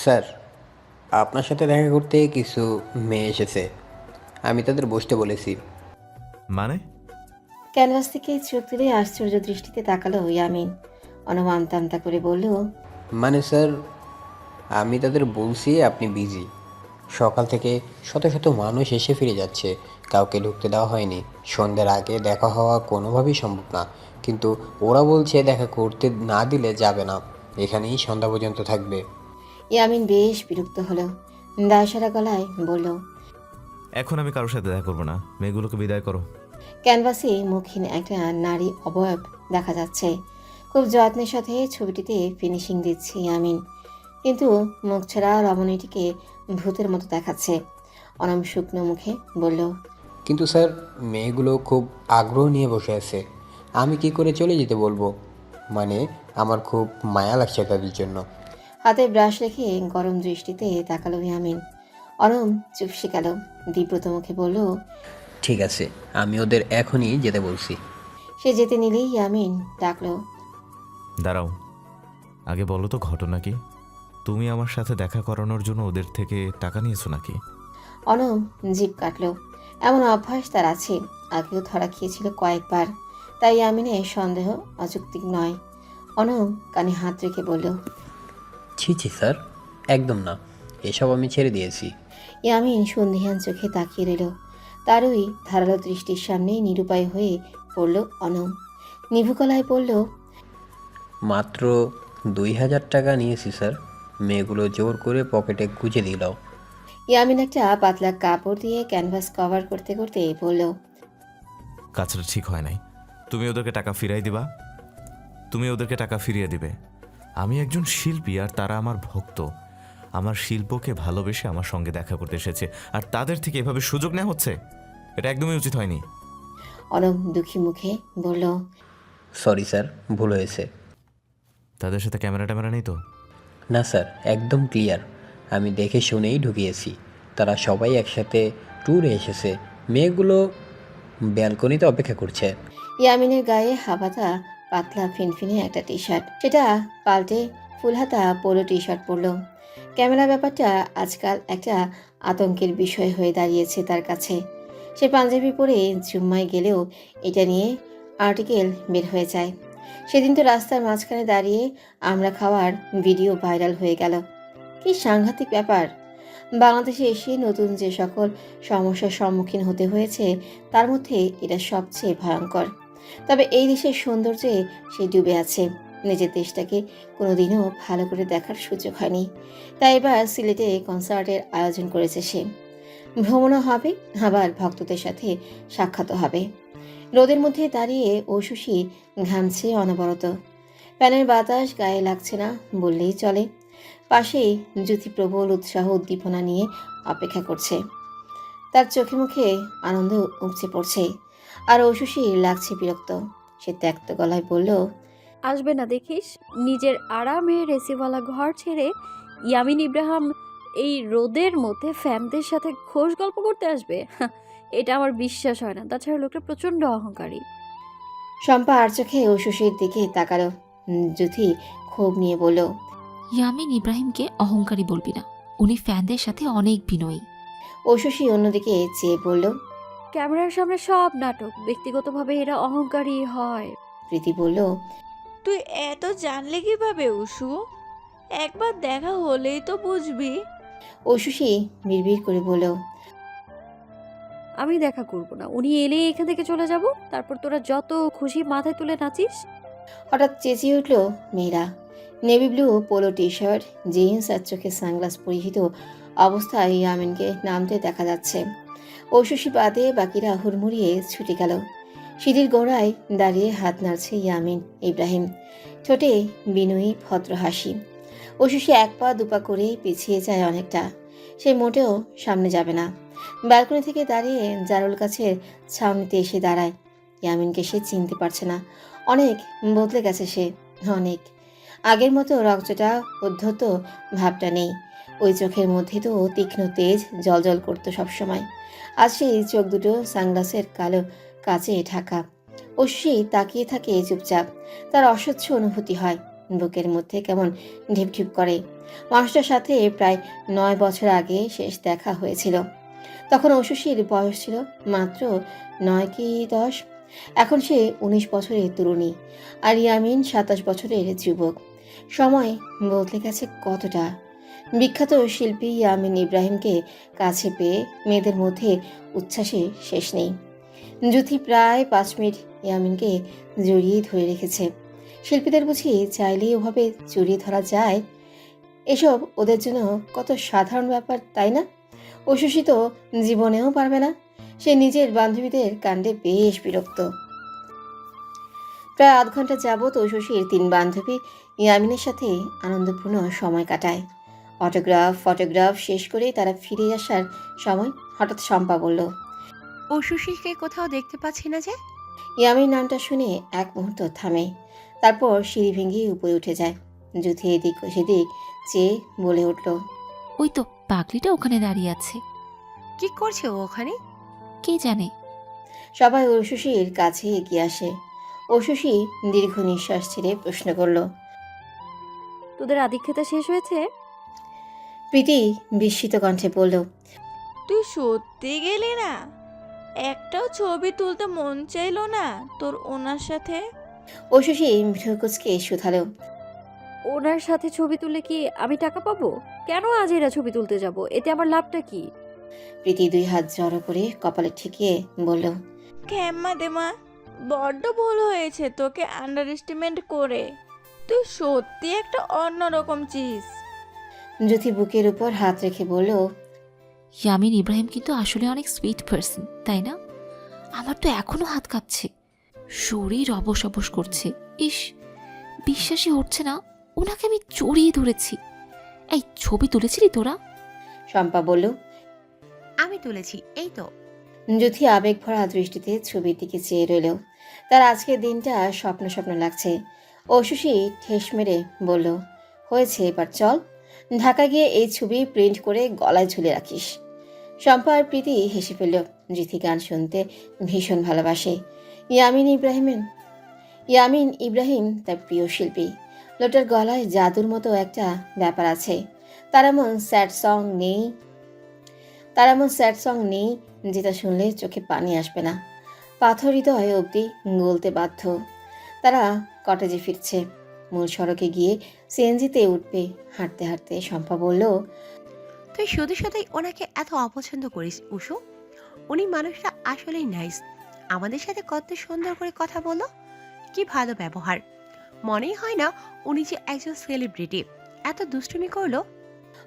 Sir, আপনার সাথে দেখা করতে কিছু মেয়ে এসেছে। আমি তাদের বসতে বলেছি। মানে? ক্যানভাস থেকে চোখ তুলে আশ্চর্য দৃষ্টিতে তাকালো ইয়ামিন। অনম আমতা আমতা করে বলল, মানে স্যার, আমি তাদের বলছি আপনি বিজি। সকাল থেকে শত শত মানুষ এসে ফিরে যাচ্ছে, কাউকে ঢুকতে দেওয়া হয়নি। সন্ধ্যার আগে দেখা হওয়া কোনোভাবেই সম্ভব না। কিন্তু ওরা বলছে দেখা করতে না দিলে যাবে না, এখানেই সন্ধ্যা পর্যন্ত থাকবে। ইয়ামিন বেশ বিরক্ত হলো। দায়সারা গলায় বলল, এখন আমি কারোর সাথে দেখা করবো না, মেয়েগুলোকে বিদায় করো। ক্যানভাসে মুখহীন একটা নারী অবয়ব দেখা যাচ্ছে। খুব যত্নের সাথে ছবিটিতে ফিনিশিং দিচ্ছে ইয়ামিন, কিন্তু মুখ ছাড়া রমণীটিকে ভূতের মতো দেখাচ্ছে। অনম শুকনো মুখে বলল, কিন্তু স্যার, মেয়েগুলো খুব আগ্রহ নিয়ে বসে আছে। আমি কি করে চলে যেতে বলবো? মানে, আমার খুব মায়া লাগছে তাদের জন্য। হাতে ব্রাশ রেখে গরম দৃষ্টিতে তাকালো ইয়ামিন। অনম চুপসে গেল, বিব্রত মুখে বলল, ঠিক আছে, আমি ওদের এখনই যেতে বলছি। সে যেতে নিলেই ইয়ামিন ডাকলো, দাঁড়াও, আগে বলো তো ঘটনা কি? তুমি আমার সাথে দেখা করানোর জন্য ওদের থেকে টাকা নিয়েছো নাকি? অনম জিভ কাটলো। এমন অভ্যাস তার আছে, আগেও ধরা খেয়েছিল কয়েকবার। তাই ইয়ামিনের সন্দেহ অযৌক্তিক নয়। অনম কানে হাত রেখে বলল, ছি ছি স্যার, একদম না, এসব আমি ছেড়ে দিয়েছি। ইয়ামিন সন্ধিহান চোখে তাকিয়ে রইল। তার ওই ধারালো দৃষ্টির সামনে নিরুপায় হয়ে পড়ল অনম। নিভু গলায় বলল, মাত্র 2,000 টাকা নিয়েছি স্যার। মেয়েগুলো জোর করে পকেটে গুঁজে দিল। ইয়ামিন একটা পাতলা কাপড় দিয়ে ক্যানভাস কভার করতে করতে বলল, কাজটা ঠিক হয় নাই। তুমি ওদেরকে টাকা ফিরাই দিবা, তুমি ওদেরকে টাকা ফিরিয়ে দিবে। আমি একজন শিল্পী আর তারা আমার ভক্ত। আমার শিল্পকে ভালোবেসে আমার সঙ্গে দেখা করতে এসেছে, আর তাদের থেকে এভাবে সুযোগ নেওয়া হচ্ছে, এটা একদমই উচিত হয়নি। অনম দুঃখী মুখে বলল, সরি স্যার, ভুল হয়েছে। তাদের সাথে ক্যামেরা ট্যামেরা নেই তো? না স্যার, একদম ক্লিয়ার। আমি দেখে শুনেই ঢুকিয়েছি। তারা সবাই একসাথে ট্যুরে এসেছে। মেয়েগুলো ব্যালকনিতে অপেক্ষা করছে। ইয়ামিনের গায়ে হাবাতা পাতলা ফিনফিনে একটা টি শার্ট, সেটা পাল্টে ফুলহাতা পোলো টি শার্ট পরল। ক্যামেরা ব্যাপারটা আজকাল একটা আতঙ্কের বিষয় হয়ে দাঁড়িয়েছে তার কাছে। সে পাঞ্জাবি পরে জুম্মায় গেলেও এটা নিয়ে আর্টিকেল বের হয়ে যায়। সেদিন তো রাস্তার মাঝখানে দাঁড়িয়ে আমরা খাওয়ার ভিডিও ভাইরাল হয়ে গেল। কি সাংঘাতিক ব্যাপার! বাংলাদেশে এসে নতুন যে সকল সমস্যার সম্মুখীন হতে হয়েছে, তার মধ্যে এটা সবচেয়ে ভয়ঙ্কর। তবে এই দেশের সৌন্দর্যে সে ডুবে আছে। নিজের দেশটাকে কোনোদিনও ভালো করে দেখার সুযোগ হয়নি। তাই এবার সিলেটে কনসার্টের আয়োজন করেছে সে। ভ্রমণও হবে, আবার ভক্তদের সাথে সাক্ষাৎও হবে। রোদের মধ্যে দাঁড়িয়ে ঔষুষি ঘামছে অনবরত। ফ্যানের বাতাস গায়ে লাগছে না বললেই চলে। পাশেই জ্যোতি প্রবল উৎসাহ উদ্দীপনা নিয়ে অপেক্ষা করছে। তার চোখে মুখে আনন্দ উপচে পড়ছে, আর ঐশীর লাগছে বিরক্ত। সে ত্যক্ত গলায় বলল, আসবে না দেখিস, নিজের আরামের এসিওয়ালা ঘর ছেড়ে ইয়ামিন ইব্রাহিম এই রোদের মধ্যে ফ্যানদের সাথে খোশ গল্প করতে আসবে? এটা আমার বিশ্বাস হয় না। তাছাড়া লোকটা প্রচণ্ড অহংকারী। শম্পা আর চোখে ঐশীর দিকে তাকালো। জ্যোতি ক্ষোভ নিয়ে বলল, ইয়ামিন ইব্রাহিমকে অহংকারী বলবি না, উনি ফ্যানদের সাথে অনেক বিনয়ী। ঐশী অন্যদিকে চেয়ে বলল, ক্যামেরার সামনে সব নাটক, ব্যক্তিগতভাবে এরা অহংকারী হয়। প্রীতি বলল, তুই এত জানলে কিভাবে উষু? একবার দেখা হলেই তো বুঝবি। ঐশী বিড়বিড় করে বলল, আমি দেখা করব না, উনি এলেই এখান থেকে চলে যাব, তারপর তোরা যত খুশি মাথায় তুলে নাচিস। হঠাৎ চেঁচিয়ে উঠল মেয়েরা। Navy blue polo T shirt, jeans আর চোখে সানগ্লাস পরিহিত অবস্থায় ইয়ামিনকে নামতে দেখা যাচ্ছে। ঐশী বাদে বাকিরা হুড়মুড়িয়ে ছুটে গেল। সিঁড়ির গোড়ায় দাঁড়িয়ে হাত নাড়ছে ইয়ামিন ইব্রাহিম, ঠোঁটে বিনয়ী ভদ্র হাসি। ঐশী এক পা দুপা করে পিছিয়ে যায় অনেকটা। সে মোটেও সামনে যাবে না। ব্যালকনি থেকে দাঁড়িয়ে জারুল গাছের ছাউনিতে এসে দাঁড়ায়। ইয়ামিনকে সে চিনতে পারছে না। অনেক বদলে গেছে সে, অনেক। আগের মতো রক্তটা উদ্ধত ভাবটা নেই। ওই চোখের মধ্যে তো তীক্ষ্ণ তেজ জলজল করতো সবসময়। আজ সেই চোখ দুটো সানগ্লাসের কালো কাচে ঢাকা। অশ্বী তাকিয়ে থাকে চুপচাপ। তার অস্বচ্ছ অনুভূতি হয়, বুকের মধ্যে কেমন ঢিপ ঢিপ করে। মানুষটার সাথে প্রায় 9 বছর আগে শেষ দেখা হয়েছিল। তখন ঐশীর বয়স ছিল মাত্র 9 কি 10। এখন সে 19 বছরের তরুণী, আর ইয়ামিন 27 বছরের যুবক। সময় বদলে গেছে কতটা। বিখ্যাত শিল্পী ইয়ামিন ইব্রাহিমকে কাছে পেয়ে মেয়েদের মধ্যে উচ্ছ্বাসে শেষ নেই। জ্যোতি প্রায় 5 মিনিট ইয়ামিনকে জড়িয়ে ধরে রেখেছে। শিল্পীদের বুঝি চাইলেই ওভাবে জড়িয়ে ধরা যায়? এসব ওদের জন্য কত সাধারণ ব্যাপার, তাই না? ঐশী তো জীবনেও পারবে না। সে নিজের বান্ধবীদের কাণ্ডে বেশ বিরক্ত। প্রায় আধ ঘন্টা যাবৎ ঐশীর 3 বান্ধবী ইয়ামিনের সাথে আনন্দপূর্ণ সময় কাটায়। ফটোগ্রাফ শেষ করে তারা ফিরে আসার সময় হঠাৎ শম্পা বলল, ও সুশীলকে কোথাও দেখতে পাচ্ছি না যে। ইয়ামিন নামটা শুনে এক মুহূর্ত থামে, তারপর সিঁড়ি ভেঙে উপরে উঠে যায়। যুথি এদিক সেদিক চেয়ে বলে উঠল, ওই তো পাগলিটা ওখানে দাঁড়িয়ে আছে। কি করছে ও ওখানে? কে জানে। সবাই ঐশীর কাছে এগিয়ে আসে। ঐশী দীর্ঘ নিঃশ্বাস ছেড়ে প্রশ্ন করল, তোদের আদিক্ষেতা শেষ হয়েছে? প্রীতি বিস্মিত কণ্ঠে বলল, তুই সত্যি গেলি না? একটাও ছবি তুলতে মন চাইলো না তোর ওনার সাথে? ঐশী ভ্রুকুচকে শুধালো, ওনার সাথে ছবি তুলে কি আমি টাকা পাবো? কেন আজ এরা ছবি তুলতে যাব? এতে আমার লাভটা কি? প্রীতি 2 হাত জড়ো করে কপালে ঠেকিয়ে বলল, ক্ষমা দে মা, বড্ড ভুল হয়েছে তোকে আন্ডার এস্টিমেট করে। তুই সত্যি একটা অন্যরকম চিজ। জ্যোতি বুকের উপর হাত রেখে বলল, ইয়ামিন ইব্রাহিম কিন্তু আসলে অনেক সুইট পার্সন, তাই না? আমার তো এখনো হাত কাঁপছে, শরীর অবশ অবশ করছে। ইস, বিশ্বাসই হচ্ছে না ওনাকে আমি জড়িয়ে ধরেছি। এই ছবি তুলেছিলি তোরা? শম্পা বলল। আমি তুলেছি, এই তো। জ্যোতি আবেগ ভরা দৃষ্টিতে ছবির দিকে চেয়ে রইল। তার আজকের দিনটা স্বপ্ন স্বপ্ন লাগছে। ঐশী ঠেস মেরে বলল, হয়েছে, এবার চল, ঢাকা গিয়ে এই ছবি প্রিন্ট করে গলায় ঝুলে রাখিস। শম্পা আর প্রীতি হেসে ফেলল। জ্যোতি গান শুনতে ভীষণ ভালোবাসে। ইয়ামিন ইব্রাহিম তার প্রিয় শিল্পী। লোটার গলায় জাদুর মতো একটা ব্যাপার আছে। তার এমন স্যাড সং নেই যেটা শুনলে চোখে পানি আসবে না, পাথর হৃদয় অবধি গলতে বাধ্য। তারা কটেজে ফিরছে। মূল সড়কে গিয়ে সিএনজিতে উঠবে। হাঁটতে হাঁটতে শম্পা বলল, তুই শুধু শুধুই ওনাকে এত অপছন্দ করিস উষু। উনি মানুষটা আসলেই নাইস। আমাদের সাথে কত সুন্দর করে কথা বলো, কি ভালো ব্যবহার। মনেই হয় না উনি যে একজন সেলিব্রিটি। এত দুষ্টুমি করলো।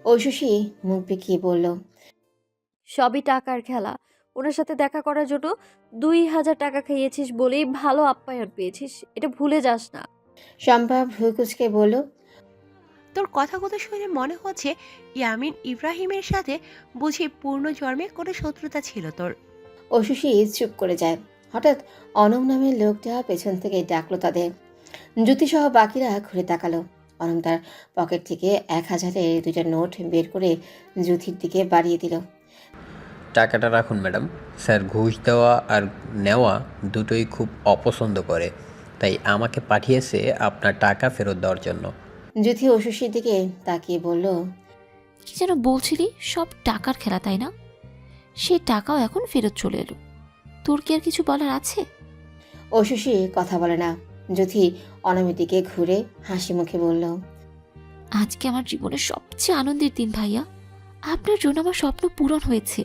ঐশী মুখ বেঁকিয়ে বলল, সবই টাকার খেলা। ওনার সাথে দেখা করার জন্য 2000 টাকা খাইয়েছিস বলেই ভালো আপ্যায়ন পেয়েছিস, এটা ভুলে যাস না। শম্পা ভ্রুকুচকে বলল, তোর কথাগুলো শুনে মনে হচ্ছে ইয়ামিন ইব্রাহিমের সাথে বুঝি পূর্ণ জন্মে কোনো শত্রুতা ছিল তোর। ঐশী চুপ করে যায়। হঠাৎ অনম নামের লোকটা পেছন থেকে ডাকলো তাদের। জ্যোতিসহ বাকিরা ঘুরে তাকালো। অনম তার পকেট থেকে 1000-এর 2টা নোট বের করে জ্যোতির দিকে বাড়িয়ে দিল। টাকাটা রাখুন ম্যাডাম। স্যার ঘুষ দেওয়া আর নেওয়া দুটোই খুব অপছন্দ করে, তাই আমাকে পাঠিয়েছে আপনার টাকা ফেরত দেওয়ার জন্য। জ্যোতি ঐশীর দিকে তাকিয়ে বলল, কি যেন বলছিলি? সব টাকার খেলা, তাই না? সে টাকাও এখন ফেরত চলে এলো। তোর কি আর কিছু বলার আছে? ঐশী কথা বলে না। জ্যোতি অনমের দিকে ঘুরে হাসি মুখে বলল, আজকে আমার জীবনের সবচেয়ে আনন্দের দিন ভাইয়া। আপনার জন্য আমার স্বপ্ন পূরণ হয়েছে।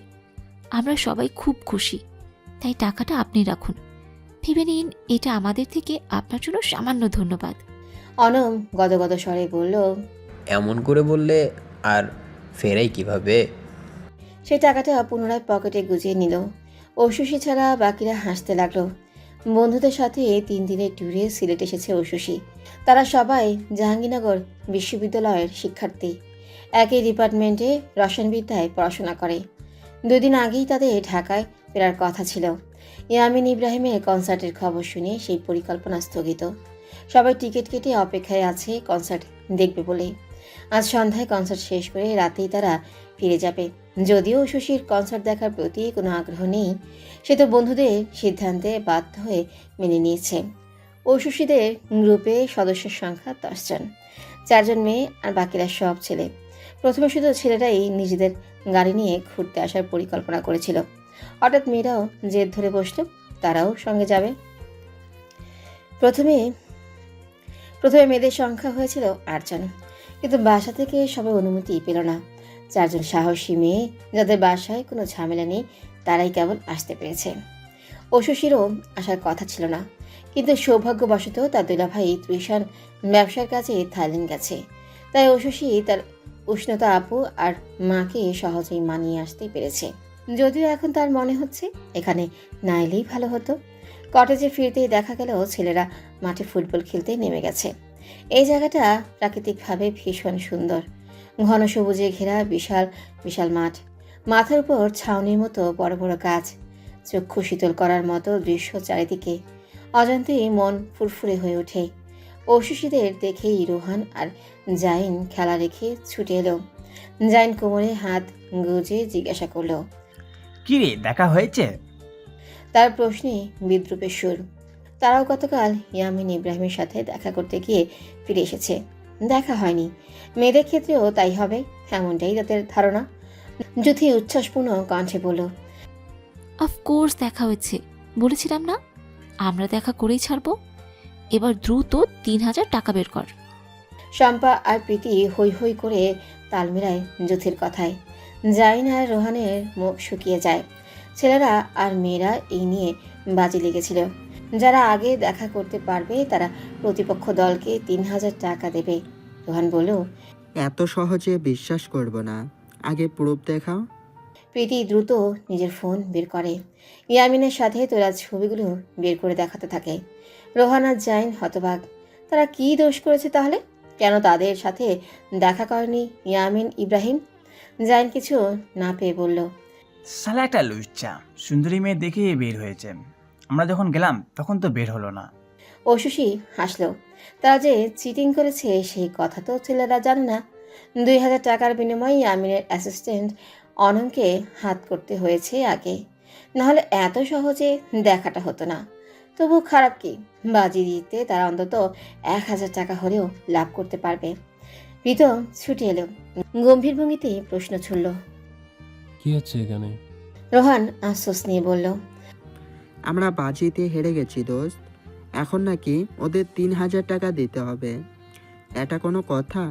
আমরা সবাই খুব খুশি, তাই টাকাটা আপনি রাখুন। ভেবে নিন এটা আমাদের থেকে আপনার জন্য সামান্য ধন্যবাদ। অনম গদগদ স্বরে বলল, এমন করে বললে আর ফেরাই কিভাবে? সে টাকাটা পুনরায় পকেটে গুজিয়ে নিল। ঐশী ছাড়া বাকিরা হাসতে লাগলো। বন্ধুদের সাথে 3 দিনের ট্যুরে সিলেট এসেছে ঐশী। তারা সবাই জাহাঙ্গীরনগর বিশ্ববিদ্যালয়ের শিক্ষার্থী। একই ডিপার্টমেন্টে রসায়নবিদ্যায় পড়াশোনা করে। 2 দিন আগেই তাদের ঢাকায় ফেরার কথা ছিল। ইয়ামিন ইব্রাহিমের কনসার্টের খবর শুনে সেই পরিকল্পনা স্থগিত। সবাই টিকিট কেটে অপেক্ষায় আছে কনসার্ট দেখবে বলে। আজ সন্ধ্যায় কনসার্ট শেষ করে রাতেই তারা ফিরে যাবে। যদিও ঐশীর কনসার্ট দেখার প্রতি কোনো আগ্রহ নেই, সে তো বন্ধুদের সিদ্ধান্তে বাধ্য হয়ে মেনে নিয়েছে। ঐশীদের গ্রুপে সদস্যের সংখ্যা 10 জন, 4 জন মেয়ে আর বাকিরা সব ছেলে। প্রথমে শুধু ছেলেরাই নিজেদের গাড়ি নিয়ে ঘুরতে আসার পরিকল্পনা করেছিল। হঠাৎ মেয়েরাও জেদ ধরে বসলো, তারাও সঙ্গে যাবে। প্রথমে প্রথমে মেয়েদের সংখ্যা হয়েছিল 8 জন, কিন্তু বাসা থেকে সবাই অনুমতি পেল না। 4 জন সাহসী মেয়ে, যাদের বাসায় কোনো ঝামেলা নেই, তারাই কেবল আসতে পেরেছে। ঐশীরও আসার কথা ছিল না, কিন্তু সৌভাগ্যবশত তার দুলাভাই ত্রিশান ব্যবসার কাজে থাইল্যান্ড গেছে। তাই ঐশী তার উষ্ণতা আপু আর মাকে সহজেই মানিয়ে আসতে পেরেছে। যদিও এখন তার মনে হচ্ছে এখানে না এলেই ভালো হতো। কটেজে ফিরতেই দেখা গেল ছেলেরা মাঠে ফুটবল খেলতে নেমে গেছে। এই জায়গাটা প্রাকৃতিকভাবে ভীষণ সুন্দর। ঘন সবুজে ঘেরা বিশাল বিশাল মাঠ, মাথার উপর ছাউনির মতো বড় বড় গাছ, চক্ষু শীতল করার মতো দৃশ্য চারিদিকে। অজান্তেই মন ফুরফুরে হয়ে ওঠে। ঐশীদের দেখেই রোহান আর জাইন খেলা রেখে ছুটে এলো। জাইন কোমরে হাত গুজে জিজ্ঞাসা করলো, কি রে, দেখা হয়েছে? তার প্রশ্নে বিদ্রুপের সুর। তারাও গতকাল ইয়ামিন ইব্রাহিমের সাথে দেখা করতে গিয়ে ফিরে এসেছে। দেখা হয়নি। মেয়েদের ক্ষেত্রেও তাই হবে, এমনটাই তাদের ধারণা। যুথি উচ্ছ্বাসপূর্ণ কণ্ঠে বলল, অফকোর্স দেখা হয়েছে, বলেছিলাম না আমরা দেখা করেই ছাড়বো। এবার দ্রুত 3000 টাকা বের কর। শম্পা আর প্রীতি হৈ হৈ করে তাল মেলায় যুথির কথায়। জাইন আর রোহানের মুখ শুকিয়ে যায়। ছেলেরা আর মেয়েরা এই নিয়ে বাজি লেগেছিল। যারা আগে দেখা করতে পারবে তারা প্রতিপক্ষ দলকে 3000 টাকা দেবে। রোহান বলল, এত সহজে বিশ্বাস করব না, আগে প্রুফ দেখাও। প্রীতি দ্রুত নিজের ফোন বের করে, ইয়ামিনের সাথে তোলা ছবিগুলো বের করে দেখাতে থাকে। রোহান আর জাইন হতবাক। তারা কি দোষ করেছে তাহলে? কেন তাদের সাথে দেখা করেনি ইয়ামিন ইব্রাহিম? জাইন কিছু না পেয়ে বলল, শালা একটা লুচ্চা, সুন্দরী মেয়ে দেখে বের হয়েছে। আমরা যখন গেলাম তখন তো বের হলো না। ঐশী হাসলো। তারা যে চিটিং করেছে সেই কথা তো ছেলেরা জানে না। 2000 টাকার বিনিময়ে ইয়ামিনের অ্যাসিস্ট্যান্ট অনমকে হাত করতে হয়েছে আগে, নাহলে এত সহজে দেখাটা হতো না। তবু খারাপ কি, বাজি দিতে তারা অন্তত 1000 টাকা হলেও লাভ করতে পারবে। প্রীতম ছুটে এলো, গম্ভীর ভঙ্গিতে প্রশ্ন ছুড়ল। কি হচ্ছে এখানে? রোহান আশ্বাস নিয়ে বলল, আমরা বাজিতে হেরে গেছি দোস্ত, এখন নাকি ওদের 3000 টাকা দিতে হবে। এটা কোনো কথা?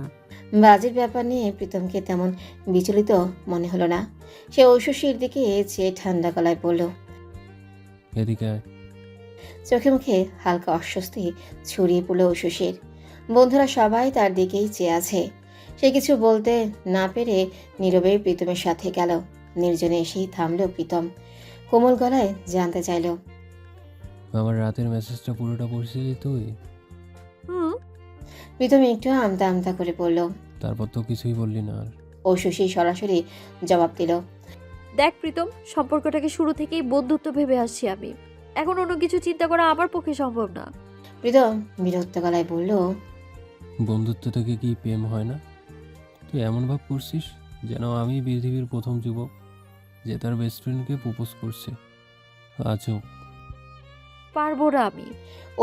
বাজির ব্যাপার নিয়ে প্রীতমকে তেমন বিচলিত মনে হলো না। সে ঐশীর দিকে চেয়ে ঠান্ডা গলায় বলল, এদিকে আয়। চোখে মুখে হালকা অস্বস্তি ছড়িয়ে পড়ল ঐশীর। বন্ধুরা সবাই তার দিকেই চেয়ে আছে। সে কিছু বলতে না পেরে নীরবে প্রীতমের সাথে গেল। নির্জনে এসেই থামল প্রীতম। কোমল গলায় জানতে চাইল, আমার রাতের মেসেজটা পুরোটা পড়ছিলি তুই? হুম। প্রীতম একটু আমতা আমতা করে বলল। তারপর তো কিছুই বললি না আর। ঐশী সরাসরি জবাব দিল, দেখ প্রীতম, সম্পর্কটাকে শুরু থেকেই বন্ধুত্ব ভেবে আসছি আমি। এখন অন্য কিছু চিন্তা করা আমার পক্ষে সম্ভব না। প্রীতম বিরক্ত গলায় বলল, বন্ধুত্ব থেকে কি প্রেম হয় না? তুই এমন ভাব করছিস যেন আমি পৃথিবীর প্রথম যুবক যে তার বেস্ট ফ্রেন্ডকে প্রপোজ করছে। আজও পারবো না আমি।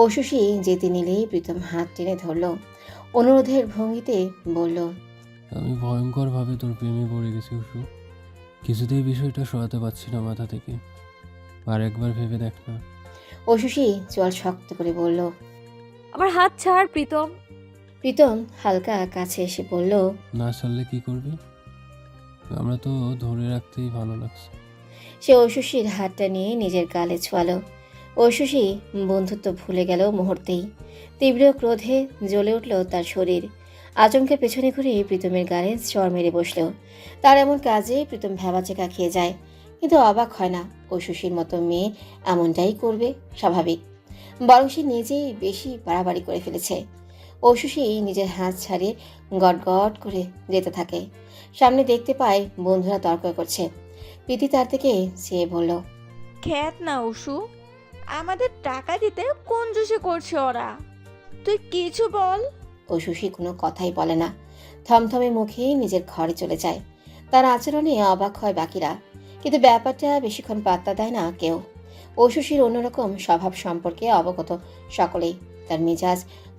ঐশী যেতে নিলেই প্রীতম হাত টেনে ধরল। অনুরোধের ভঙ্গিতে বলল, আমি ভয়ঙ্করভাবে তোর প্রেমে পড়ে গেছি উষু। কিছুতেই বিষয়টা সরাতে পারছি না মাথা থেকে। আর একবার ভেবে দেখ না। ঐশী চল শক্ত করে বলল। আমার হাত ছাড় প্রীতম। প্রীতম হালকা কাছে এসে বলল, না ছাড়লে কি করবি? আমরা তো ধরে রাখতেই ভালো লাগছে। সে ঐশীর হাতটা নিয়ে নিজের গালে ছোয়ালো। ঐশী বন্ধুত্ব ভুলে গেল মুহূর্তেই। তীব্র ক্রোধে জ্বলে উঠল তার শরীর। আচমকে পেছনে ঘুরে প্রীতমের গালে চর মেরে বসল। তার এমন কাজে প্রীতম ভ্যাবাচেকা খেয়ে যায়, কিন্তু অবাক হয় না। ঐশীর মতো মেয়ে এমনটাই করবে, স্বাভাবিক। বরং সে নিজেই বেশি বাড়াবাড়ি করে ফেলেছে। ঐশী নিজের হাত ছাড়িয়ে গট করে যেতে থাকে। সামনে দেখতে পায় বন্ধুরা তর্ক করছে। প্রীতি তার থেকে চেয়ে বলল, খ্যাত না উষু, আমাদের টাকা দিতে কোন জোশে করছে ওরা? তুই কিছু বল। ঐশী কোনো কথাই বলে না, থমথমে মুখে নিজের ঘরে চলে যায়। তার আচরণে অবাক হয় বাকিরা, কিন্তু ব্যাপারটা বেশিক্ষণ পাত্তা দেয় না কেউ। ঐশীর অন্যরকম স্বভাব সম্পর্কে অবগত সকলেই। তার মেজাজ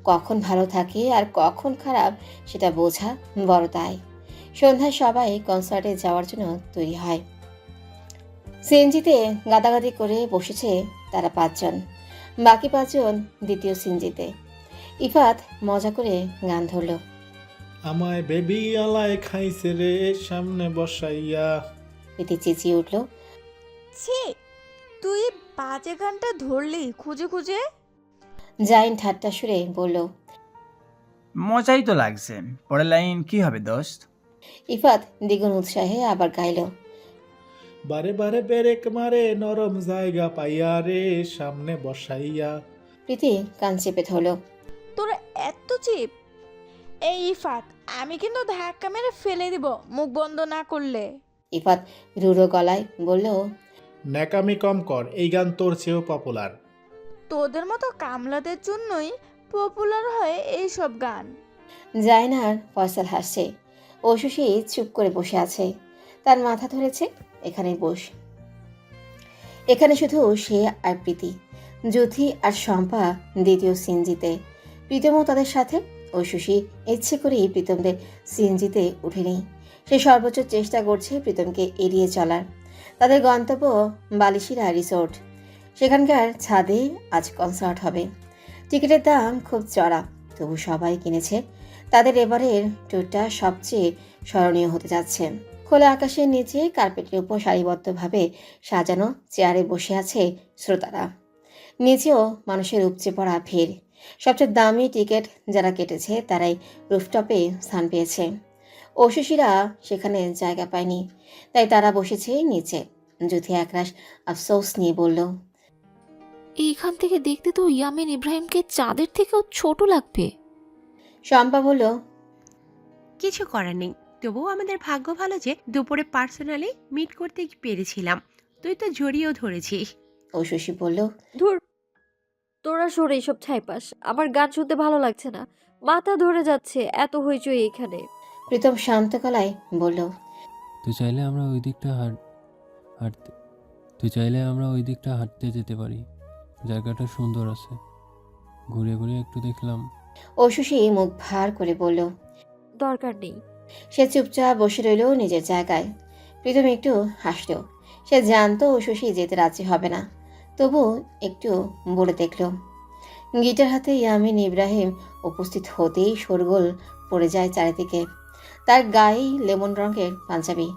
কখন ভালো থাকে আর কখন খারাপ সেটা বোঝা বড় দায়। সন্ধ্যায় সবাই কনসার্টে যাওয়ার জন্য তৈরি হয়। সিএনজিতে গাদাগাদি করে বসেছে তারা 5 জন, বাকি 5 জন দ্বিতীয় সিএনজিতে। ইফাত মজা করে গান ধরল। আমায় বেবি আলায় খাইছে রে সামনে বসাইয়া। প্রীতি চেঁচিয়ে উঠল। ছি, তুই বাজে গানটা ধরলি খুঁজে খুঁজে। জাইন ঠাট্টা সুরে বলল। মজাই তো লাগছে, পরের লাইন কি হবে দোস্ত? ইফাত দ্বিগুণ উৎসাহে আবার গাইল। বারে বারে ব্রেক মারে নরম জায়গা পাইয়া রে সামনে বসাইয়া। প্রীতি কান চেপে ধরল। তোরা এত চিপ! এই ইফাত, আমি কিন্তু ধাক্কা মেরে ফেলে দিব মুখ বন্ধ না করলে। ইফাত রুড়ো গলায় বলল। ন্যাকামি কম কর, এই গান তোর চেয়েও পপুলার। তোদের মতো কামলাদের জন্যই পপুলার হয় এইসব গান। জাইন আর ফয়সাল হাসছে। ঐশী চুপ করে বসে আছে, তার মাথা ধরেছে। এখানে বস। এখানে শুধু সে আর প্রীতি, জ্যোতি আর শম্পা দ্বিতীয় সিএনজিতে। প্রীতমও তাদের সাথে। ঐশী ইচ্ছে করেই প্রীতমদের সিএনজিতে উঠেনি। সে সর্বোচ্চ চেষ্টা করছে প্রীতমকে এড়িয়ে চলার। তাদের গন্তব্য বালিশিরা রিসোর্ট। সেখানকার ছাদে আজ কনসার্ট হবে। টিকিটের দাম খুব চড়া, তবু সবাই কিনেছে। তাদের এবারের ট্যুরটা সবচেয়ে স্মরণীয় হতে যাচ্ছে। খোলা আকাশের নিচে কার্পেটের উপর সারিবদ্ধভাবে সাজানো চেয়ারে বসে আছে শ্রোতারা। নিচেও মানুষের উপচে পড়া ভিড়। সবচেয়ে দামি টিকিট যারা কেটেছে তারাই রুফটপে স্থান পেয়েছে। ঐশীরা সেখানে জায়গা পায়নি, তাই তারা বসেছে নিচে। জ্যোতি একরাশ আফসোস নিয়ে বলল। এইখান থেকে দেখতে তো ইয়ামিন ইব্রাহিমকে চাঁদের থেকেও ছোট লাগবে। শম্পা বলল। কিছু করার নেই, তবুও আমাদের ভাগ্য ভালো যে দুপুরে পার্সোনালি মিট করতে পেরেছিলাম। তুই তো জড়িয়েও ধরেছিস। ঐশী বলল। ধুর, তোরা সরে এসব ছাইপাস, আমার গান শুনতে ভালো লাগছে না, মাথা ধরে যাচ্ছে এত হইচই এখানে। প্রীতম শান্ত গলায় বলল। তুই চাইলে আমরা ওই দিকটা হাঁটতে যেতে পারি, জায়গাটা সুন্দর আছে, ঘুরে ঘুরে একটু দেখলাম। ঐশী মুখ ভার করে বলল। দরকার নেই। সে চুপচাপ বসে রইল নিজের জায়গায়। প্রীতম একটু হাসল। সে জানতো ঐশী যেতে রাজি হবে না, তবু একটু বলে দেখল। গিটার হাতে ইয়ামিন ইব্রাহিম উপস্থিত হতেই শোরগোল পড়ে যায় চারিদিকে। তার গায়ে লেমন রঙের পাঞ্জাবি।